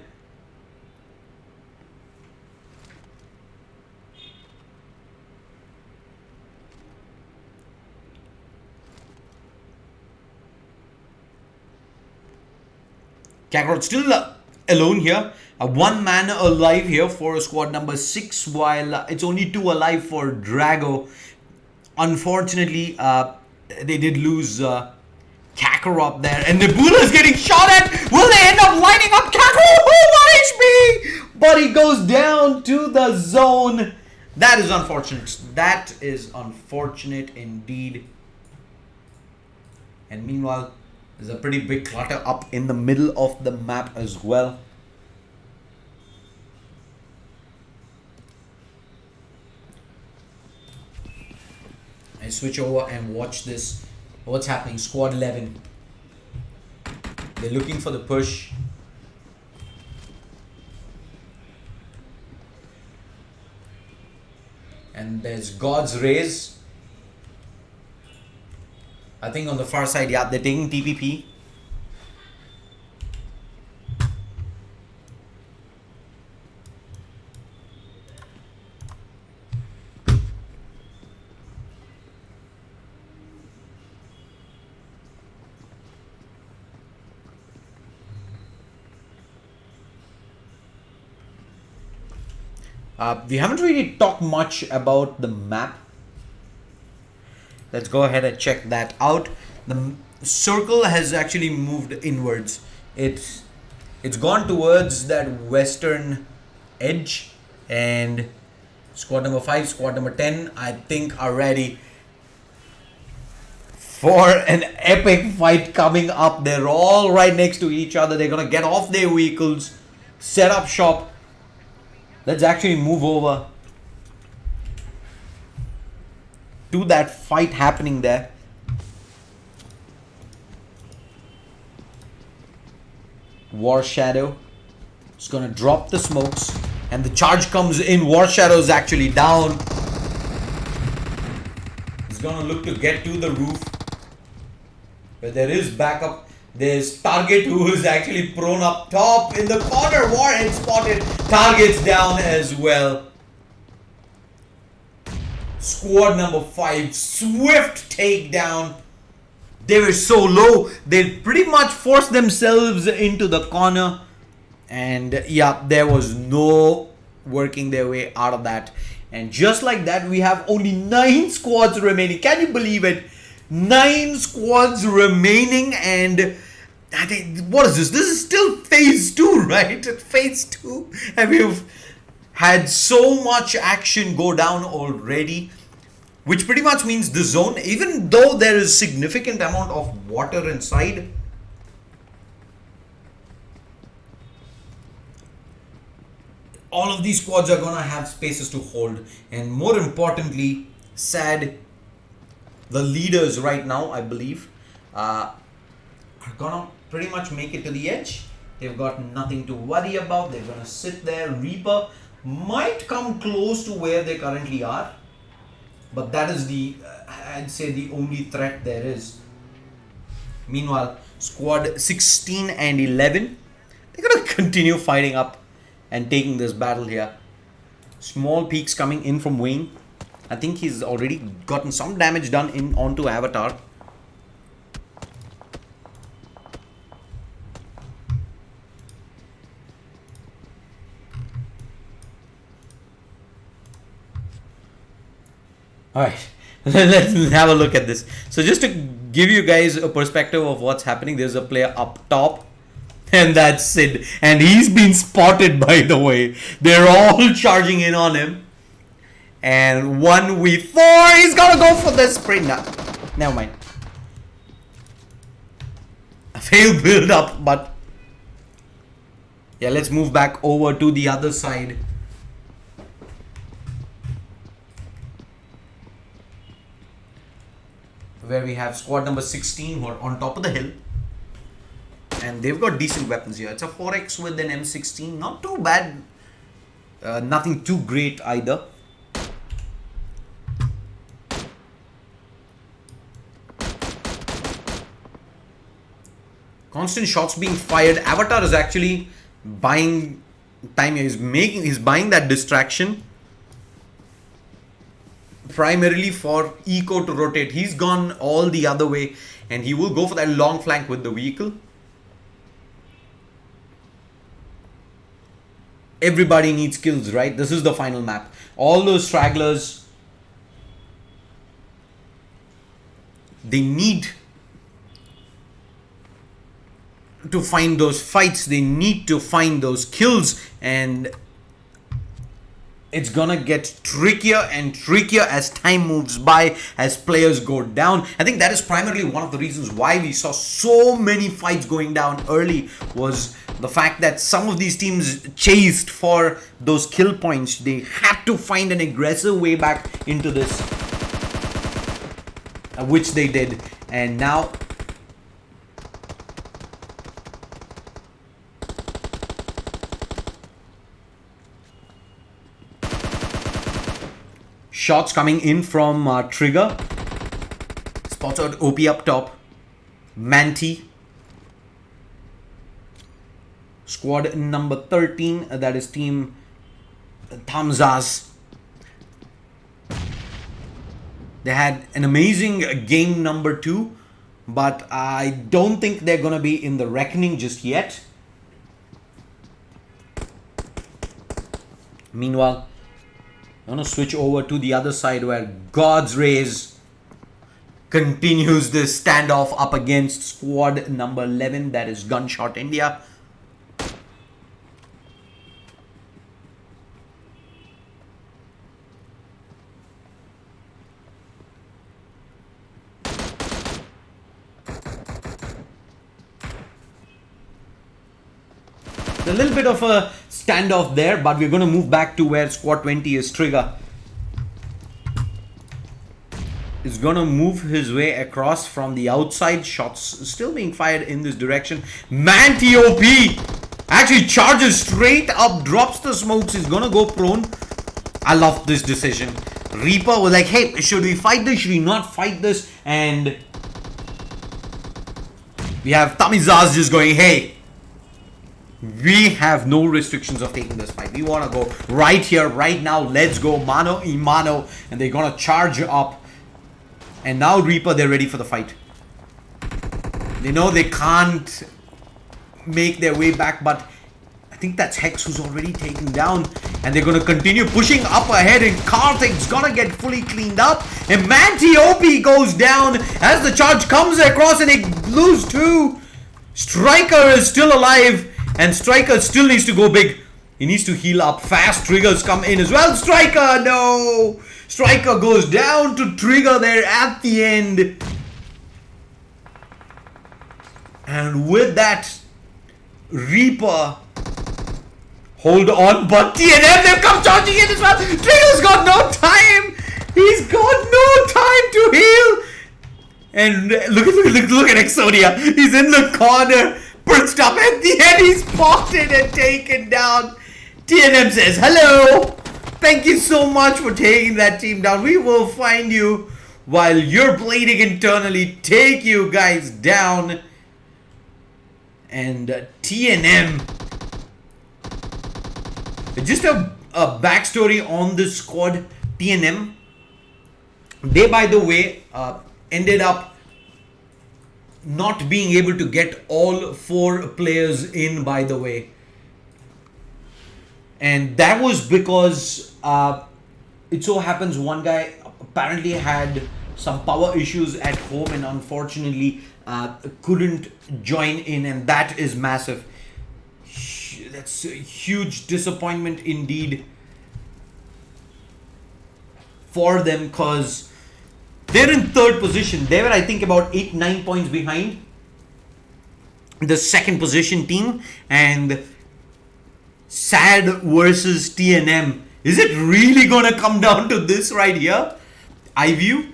Kakarot still alone here. One man alive here for squad number 6, while it's only 2 alive for Drago. Unfortunately, they did lose Kakarot there, and Nebula is getting shot at. Will they end up lining up Kakarot? Oh, 1 HP! But he goes down to the zone. That is unfortunate. That is unfortunate indeed. And meanwhile, there's a pretty big clutter up in the middle of the map as well. I switch over and watch this. What's happening? Squad 11. They're looking for the push. And there's God's Rays. I think on the far side, yeah, they're taking TPP. We haven't really talked much about the map. Let's go ahead and check that out. The circle has actually moved inwards. It's gone towards that western edge, and squad number 5, squad number 10, I think are ready for an epic fight coming up. They're all right next to each other. They're gonna get off their vehicles, set up shop. Let's actually move over to that fight happening there. War Shadow is gonna drop the smokes, and the charge comes in. War Shadow is actually down. He's gonna look to get to the roof, but there is backup. There's Target, who is actually prone up top in the corner. Warhead spotted. Target's down as well. Squad number 5, swift takedown. They were so low, they pretty much forced themselves into the corner. And yeah, there was no working their way out of that. And just like that, we have only 9 squads remaining. Can you believe it? 9 squads remaining, and I think, what is this? This is still phase 2, right? Phase 2. And we've had so much action go down already, which pretty much means the zone, even though there is significant amount of water inside, all of these squads are gonna have spaces to hold. And more importantly, sad, the leaders right now, I believe, are gonna pretty much make it to the edge. They've got nothing to worry about. They're gonna sit there. Reaper might come close to where they currently are, but that is the I'd say the only threat there is. Meanwhile, squad 16 and 11, they're gonna continue fighting up and taking this battle here. Small peaks coming in from Wayne. I think he's already gotten some damage done in onto Avatar. Alright, let's have a look at this. So just to give you guys a perspective of what's happening, there's a player up top, and that's Sid. And he's been spotted, by the way. They're all charging in on him. And 1v4, he's gonna go for the sprint now. Never mind. A failed build up, but yeah, let's move back over to the other side. Where we have squad number 16 who are on top of the hill. And they've got decent weapons here. It's a 4x with an M16. Not too bad. Nothing too great either. Constant shots being fired. Avatar is actually buying time. He's buying that distraction primarily for Eco to rotate. He's gone all the other way, and he will go for that long flank with the vehicle. Everybody needs kills, right? This is the final map. All those stragglers, they need to find those fights. They need to find those kills, and it's gonna get trickier and trickier as time moves by, as players go down. I think that is primarily one of the reasons why we saw so many fights going down early, was the fact that some of these teams chased for those kill points. They had to find an aggressive way back into this, which they did. And now shots coming in from Trigger. Spotted OP up top. Manti. Squad number 13. That is Team Thamzaz. They had an amazing game number 2. But I don't think they're going to be in the reckoning just yet. Meanwhile, I'm going to switch over to the other side where God's Rays continues this standoff up against squad number 11, that is Gunshot India. A little bit of a standoff there, but we're going to move back to where squad 20 is. Trigger is going to move his way across from the outside. Shots still being fired in this direction. Manti OP actually charges straight up, drops the smokes. He's going to go prone. I love this decision. Reaper was like, hey, should we fight this? Should we not fight this? And we have Thamzaz just going, hey, we have no restrictions of taking this fight. We want to go right here, right now. Let's go mano a mano. And they're going to charge up. And now Reaper, they're ready for the fight. They know they can't make their way back, but I think that's Hex who's already taken down. And they're going to continue pushing up ahead. And Karthik's going to get fully cleaned up. And Manti OP goes down as the charge comes across, and they lose 2. Striker is still alive. And Striker still needs to go big. He needs to heal up fast. Triggers come in as well. Striker, no! Striker goes down to Trigger there at the end. And with that, Reaper, hold on, but TNM, they've come charging in as well. Trigger's got no time. He's got no time to heal. And look at Exodia. He's in the corner. Perched up at the end, he's spotted and taken down. TNM says, hello. Thank you so much for taking that team down. We will find you while you're bleeding internally. Take you guys down. And TNM. Just a backstory on this squad. TNM. They, by the way, ended up not being able to get all 4 players in, by the way. And that was because it so happens one guy apparently had some power issues at home and unfortunately couldn't join in, and that is massive. That's a huge disappointment indeed for them, because they're in 3rd position. They were, I think, about 8-9 points behind the 2nd position team. And SAD versus TNM. Is it really going to come down to this right here? iView,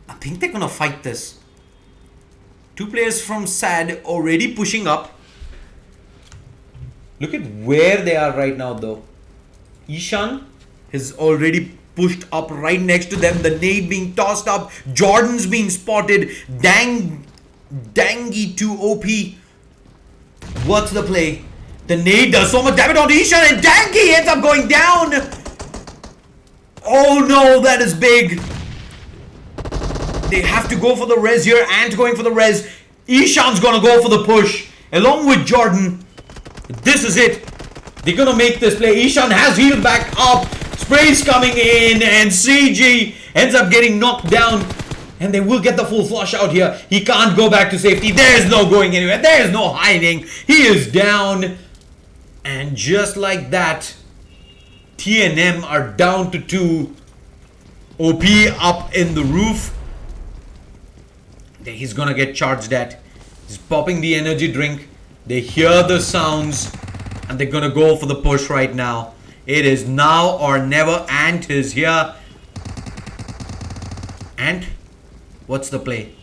I think they're going to fight this. 2 players from SAD already pushing up. Look at where they are right now, though. Ishan has already pushed up right next to them. The nade being tossed up. Jordan's being spotted. Dang Dangy to OP. What's the play? The nade does so much damage on Ishan, and Dangy ends up going down. Oh no, that is big. They have to go for the res here. Ant going for the res. Ishan's gonna go for the push along with Jordan. This is it. They're gonna make this play. Ishan has healed back up. Spray's coming in, and CG ends up getting knocked down. And they will get the full flush out here. He can't go back to safety. There's no going anywhere. There's no hiding. He is down. And just like that, TNM are down to 2. OP up in the roof. He's gonna get charged at. He's popping the energy drink. They hear the sounds. And they're gonna go for the push right now. It is now or never. Ant is here. Ant? What's the play?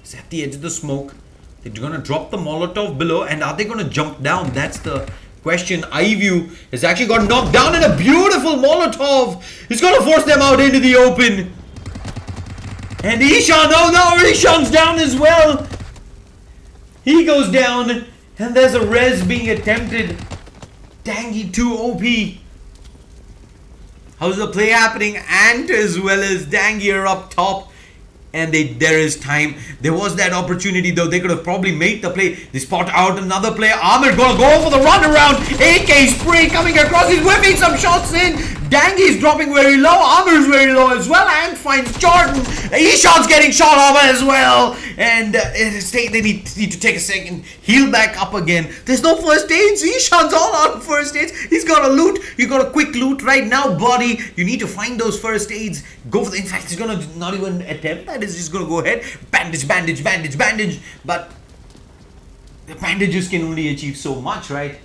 He's at the edge of the smoke. They're gonna drop the Molotov below. And are they gonna jump down? That's the question. iView has actually got knocked down in a beautiful Molotov. He's gonna force them out into the open. And Ishan, oh no, Ishan's down as well. He goes down. And there's a res being attempted. Dangy 2 OP. How's the play happening? Ant as well as Dangy are up top. And there is time. There was that opportunity though. They could have probably made the play. They spot out another player. Ahmed gonna go for the run around. AK spray coming across. He's whipping some shots in. Dangy's dropping very low. Amir's very low as well. And finds Jordan. Ishan's getting shot over as well. And they need to take a second. Heal back up again. There's no first aids. Ishan's all out of first aids. He's got a loot. You got a quick loot right now, buddy. You need to find those first aids. Go for the. In fact, he's gonna not even attempt that. He's just gonna go ahead. Bandage, bandage, bandage, bandage. But the bandages can only achieve so much, right?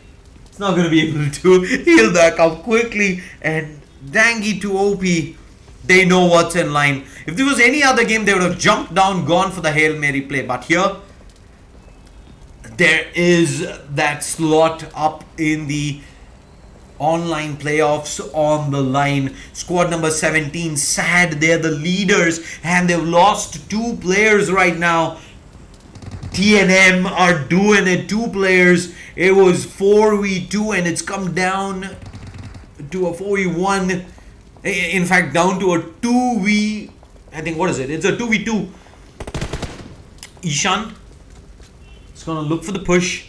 It's not gonna be able to heal back up quickly. And Dangy to OP. They know what's in line. If there was any other game, they would have jumped down, gone for the Hail Mary play. But here, there is that slot up in the online playoffs on the line. Squad number 17, sad. They're the leaders and they've lost 2 players right now. TNM are doing it. 2 players. It was 4v2 and it's come down to a 4v1. In fact, down to a 2v. I think, what is it? It's a 2v2. Ishan is gonna look for the push.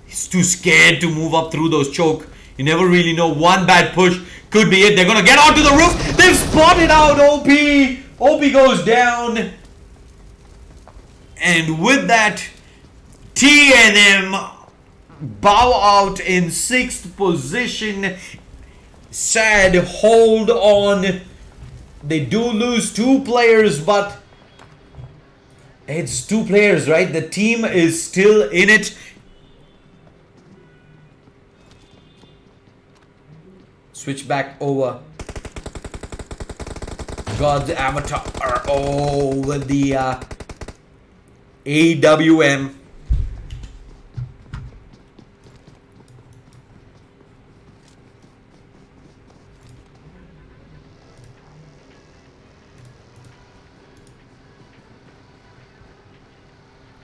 He's too scared to move up through those choke. You never really know. One bad push could be it. They're gonna get onto the roof. They've spotted out OP. OP goes down. And with that, TNM bow out in 6th position. Sad, hold on. They do lose 2 players, but it's 2 players, right? The team is still in it. Switch back over. God's avatar. Oh, with the AWM.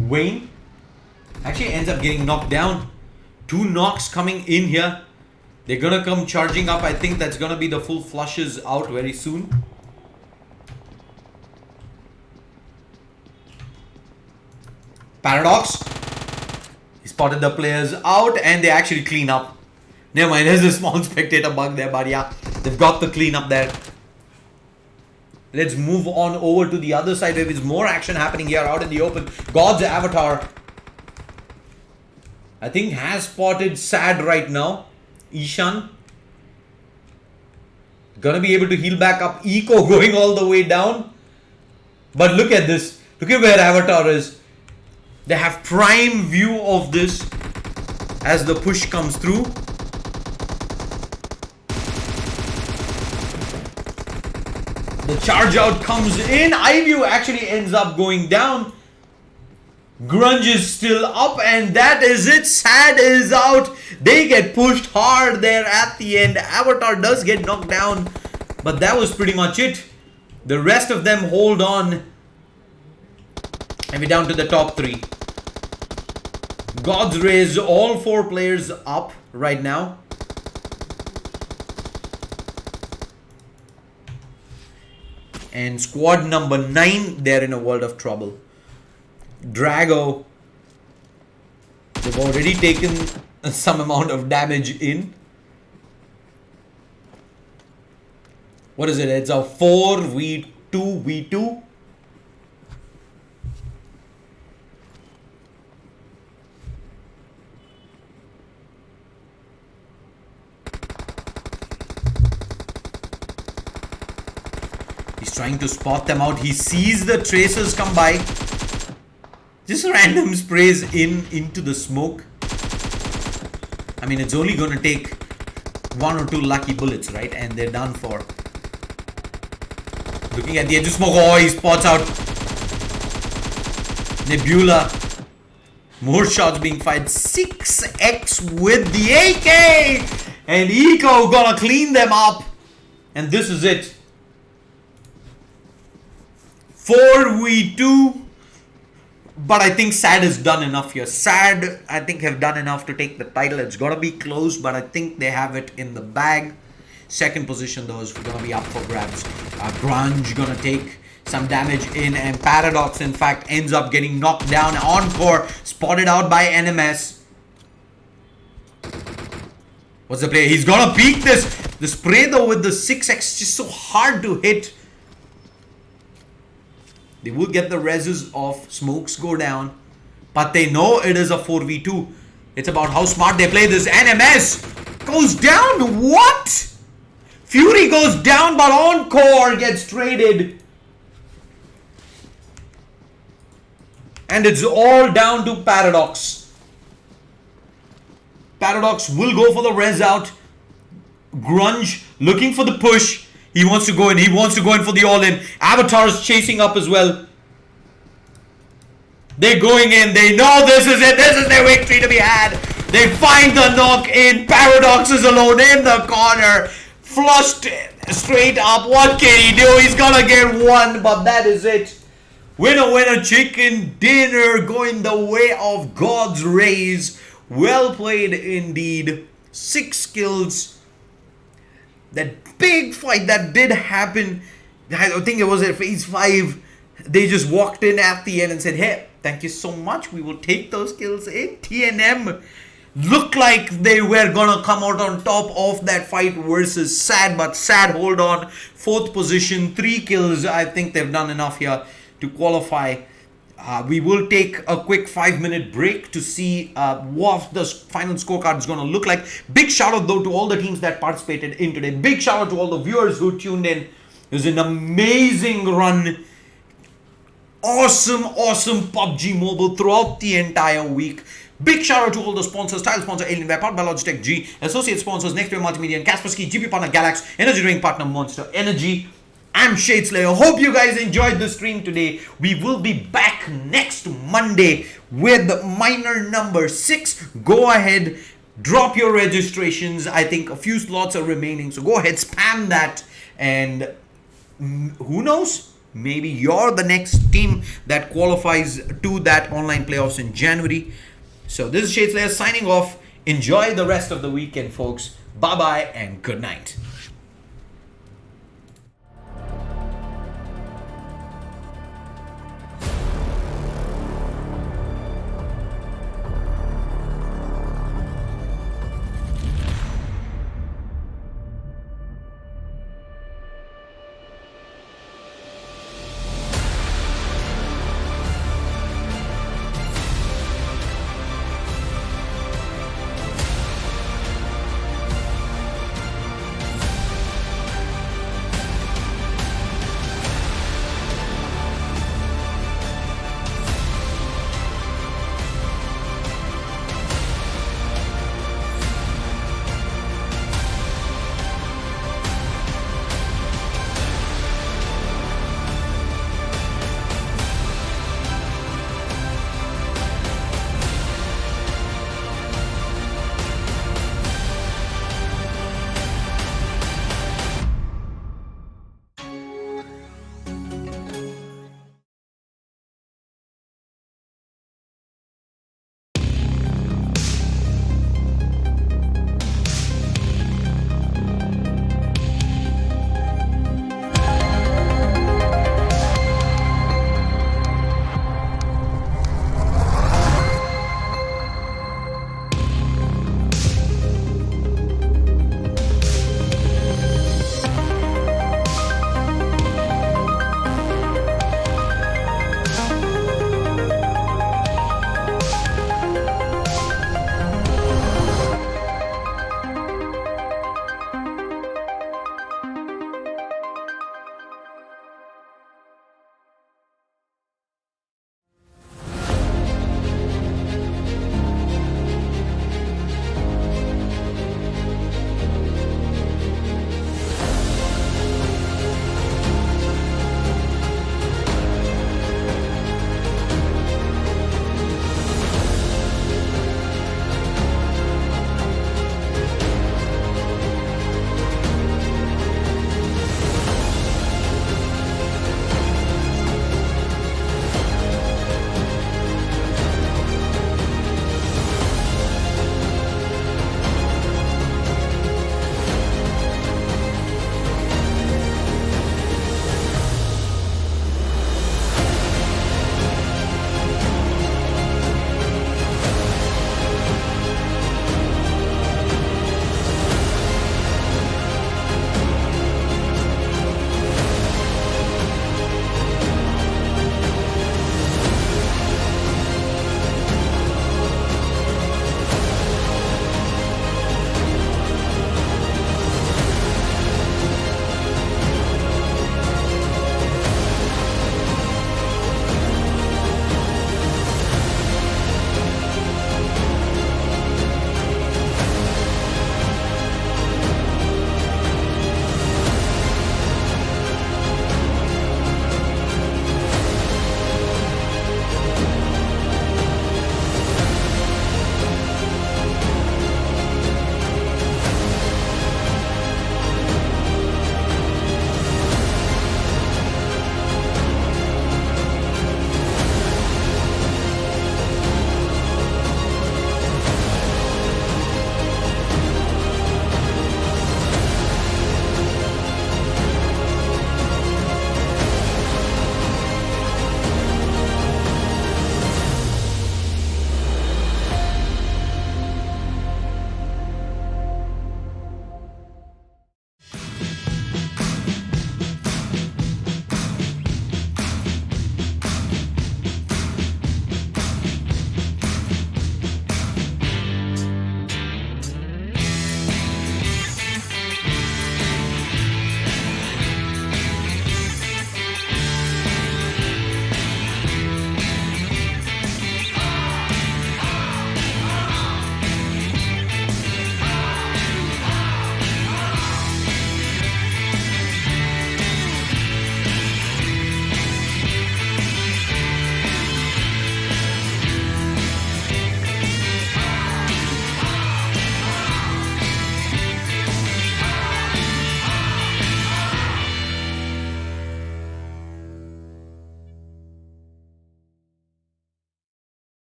Wayne actually ends up getting knocked down. 2 knocks coming in here. They're gonna come charging up. I think that's gonna be the full flushes out very soon. Paradox. He spotted the players out and they actually clean up. Never mind, there's a small spectator bug there, but yeah, they've got the clean up there. Let's move on over to the other side. There is more action happening here out in the open. God's avatar, I think, has spotted Sad right now. Ishan gonna be able to heal back up. Eco going all the way down. But look at this. Look at where Avatar is. They have prime view of this as the push comes through. The charge out comes in. iView actually ends up going down. Grunge is still up and that is it. Sad is out. They get pushed hard there at the end. Avatar does get knocked down, but that was pretty much it. The rest of them hold on. And we're down to the top 3. God's Rays, all 4 players up right now. And squad number 9, they're in a world of trouble. Drago, they've already taken some amount of damage in. What is it? It's a 4v2v2. He's trying to spot them out. He sees the tracers come by. Just random sprays into the smoke. I mean, it's only going to take 1 or 2 lucky bullets, right? And they're done for. Looking at the edge of smoke. Oh, he spots out Nebula. More shots being fired. 6x with the AK. And Eco gonna clean them up. And this is it. 4v2. But I think SAD has done enough here. SAD, I think, have done enough to take the title. It's got to be close, but I think they have it in the bag. Second position, though, is going to be up for grabs. Grunge going to take some damage in, and Paradox, in fact, ends up getting knocked down. Encore spotted out by NMS. What's the play? He's going to peek this. The spray, though, with the 6x is just so hard to hit. They will get the reses off. Smokes go down. But they know it is a 4v2. It's about how smart they play this. NMS goes down. What? Fury goes down, but Encore gets traded. And it's all down to Paradox. Paradox will go for the res out. Grunge looking for the push. He wants to go in. He wants to go in for the all-in. Avatar is chasing up as well. They're going in. They know this is it. This is their victory to be had. They find the knock in. Paradox is alone in the corner. Flushed straight up. What can he do? He's gonna get one, but that is it. Winner, winner, chicken dinner going the way of God's Rays. Well played indeed. 6 kills. That big fight that did happen, I think it was at phase 5. They just walked in at the end and said, hey, thank you so much. We will take those kills in. TNM looked like they were gonna come out on top of that fight versus SAD, but SAD hold on. 4th position, 3 kills. I think they've done enough here to qualify. We will take a quick 5-minute break to see what the final scorecard is going to look like. Big shout out though to all the teams that participated in today. Big shout out to all the viewers who tuned in. It was an amazing run. Awesome PUBG Mobile throughout the entire week. Big shout out to all the sponsors. Title sponsor Alienware, powered by Logitech G. Associate sponsors Nextwave Multimedia and Kaspersky. GP partner GALAX. Energy drink partner Monster Energy. I'm Shadeslayer. Hope you guys enjoyed the stream today. We will be back next Monday with minor number 6. Go ahead, drop your registrations. I think a few slots are remaining, so go ahead, spam that, and who knows? Maybe you're the next team that qualifies to that online playoffs in January. So this is Shadeslayer signing off. Enjoy the rest of the weekend, folks. Bye-bye and good night.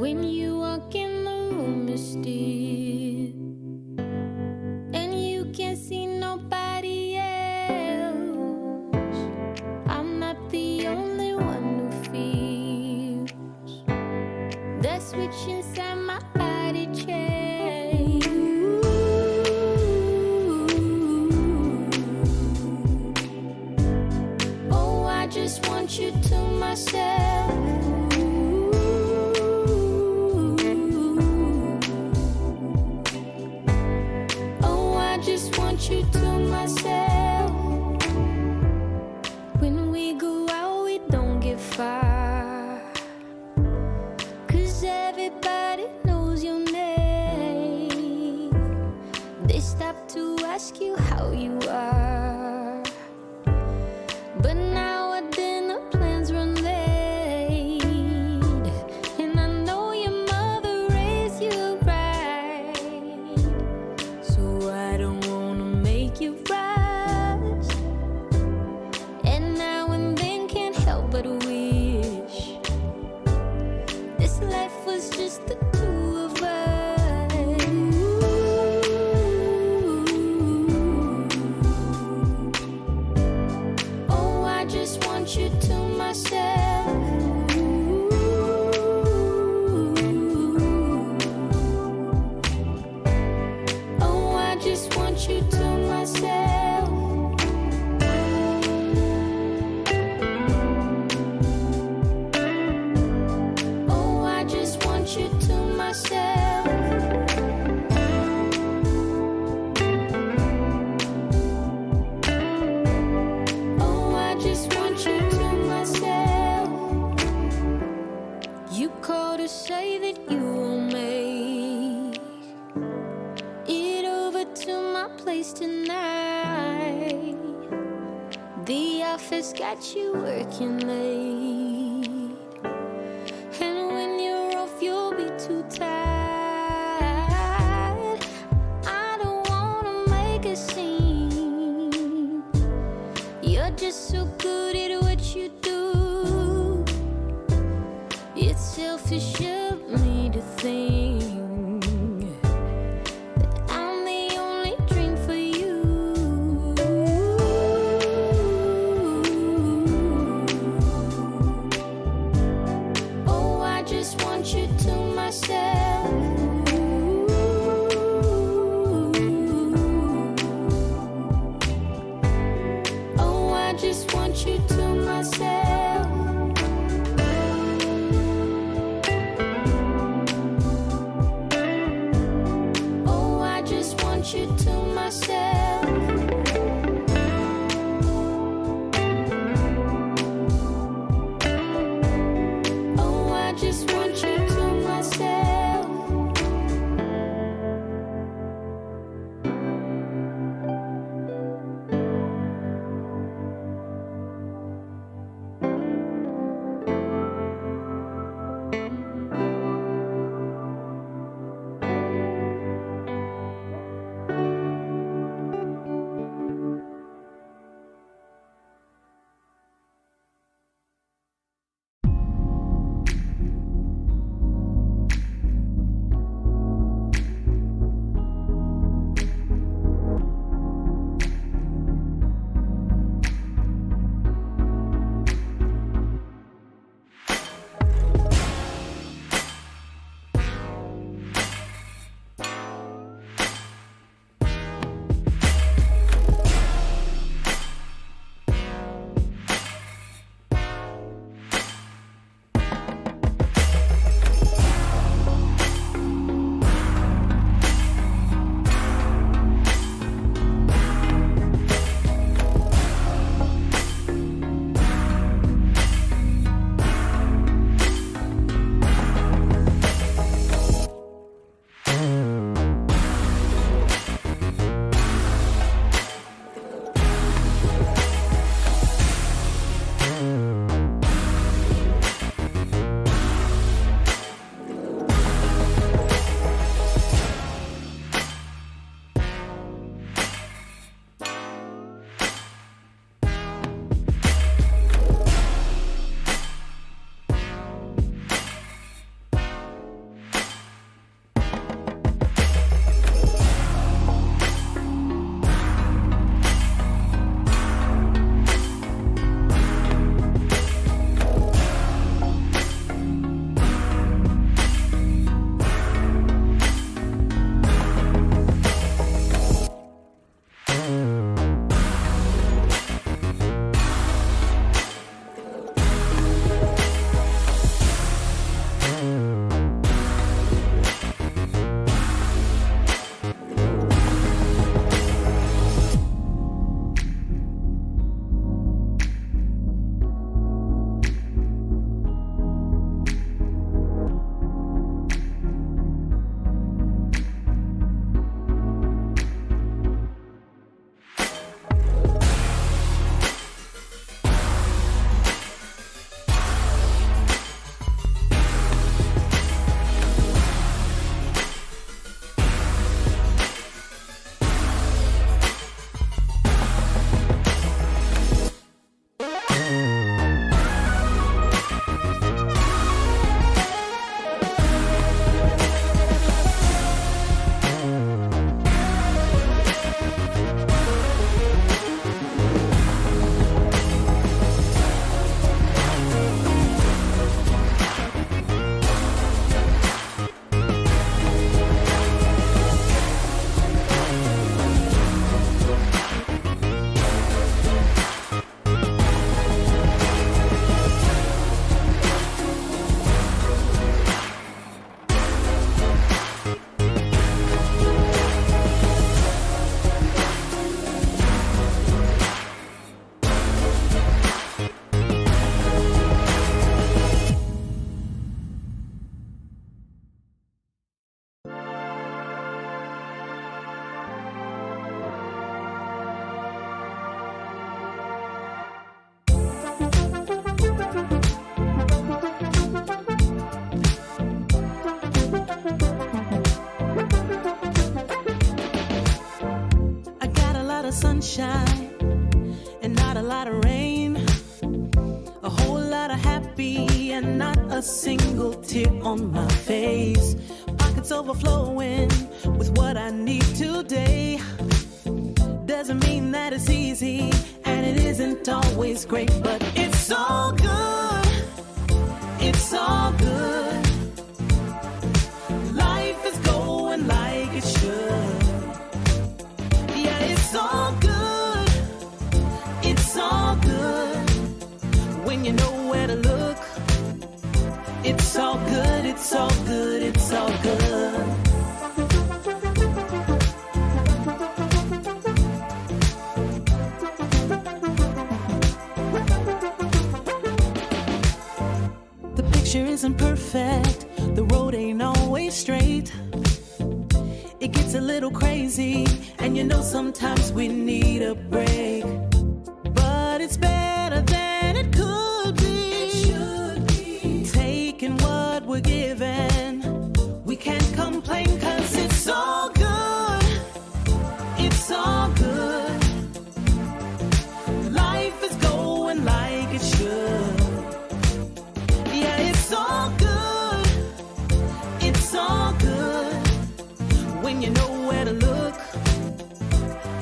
When you walk in the room, it's still, and you can't see nobody else. I'm not the only one who feels that switch inside my body change. Oh, I just want you to myself. Just want you to myself. When we go out, we don't get far, 'cause everybody knows your name. They stop to ask you how you are, but now our dinner plans run late, and I know your mother raised you right, so I don't wanna make you rush. And now and then can't help but wish this life was just the two of us. Oh, I just want you to myself. Oh, I just want you to myself. Oh, I just want you to myself. Oh, I just want you to myself. You called to say that you will make it over to my place tonight. The office got you working late, and when you're off, you'll be too tired. I don't wanna make a scene. You're just so good at what you do. It's selfish of me to think that I'm the only dream for you. Oh, I just want you to myself. Oh, I just want you to myself. happy and not a single tear on my face. Pockets overflowing with what I need today. Doesn't mean that it's easy, and it isn't always great, but it's all good. It's all good. Life is going like it should. Yeah, it's all good. It's all good. When you know where to look. It's all good. It's all good. It's all good. Isn't perfect, the road ain't always straight. It gets a little crazy, and you know sometimes we need a break. But it's better than it could be. It should be. Taking what we're given, we can't complain, 'cause it's all good. It's all good. Life is going like it should. It's all good. It's all good. When you know where to look.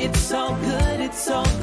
It's all good. It's all good.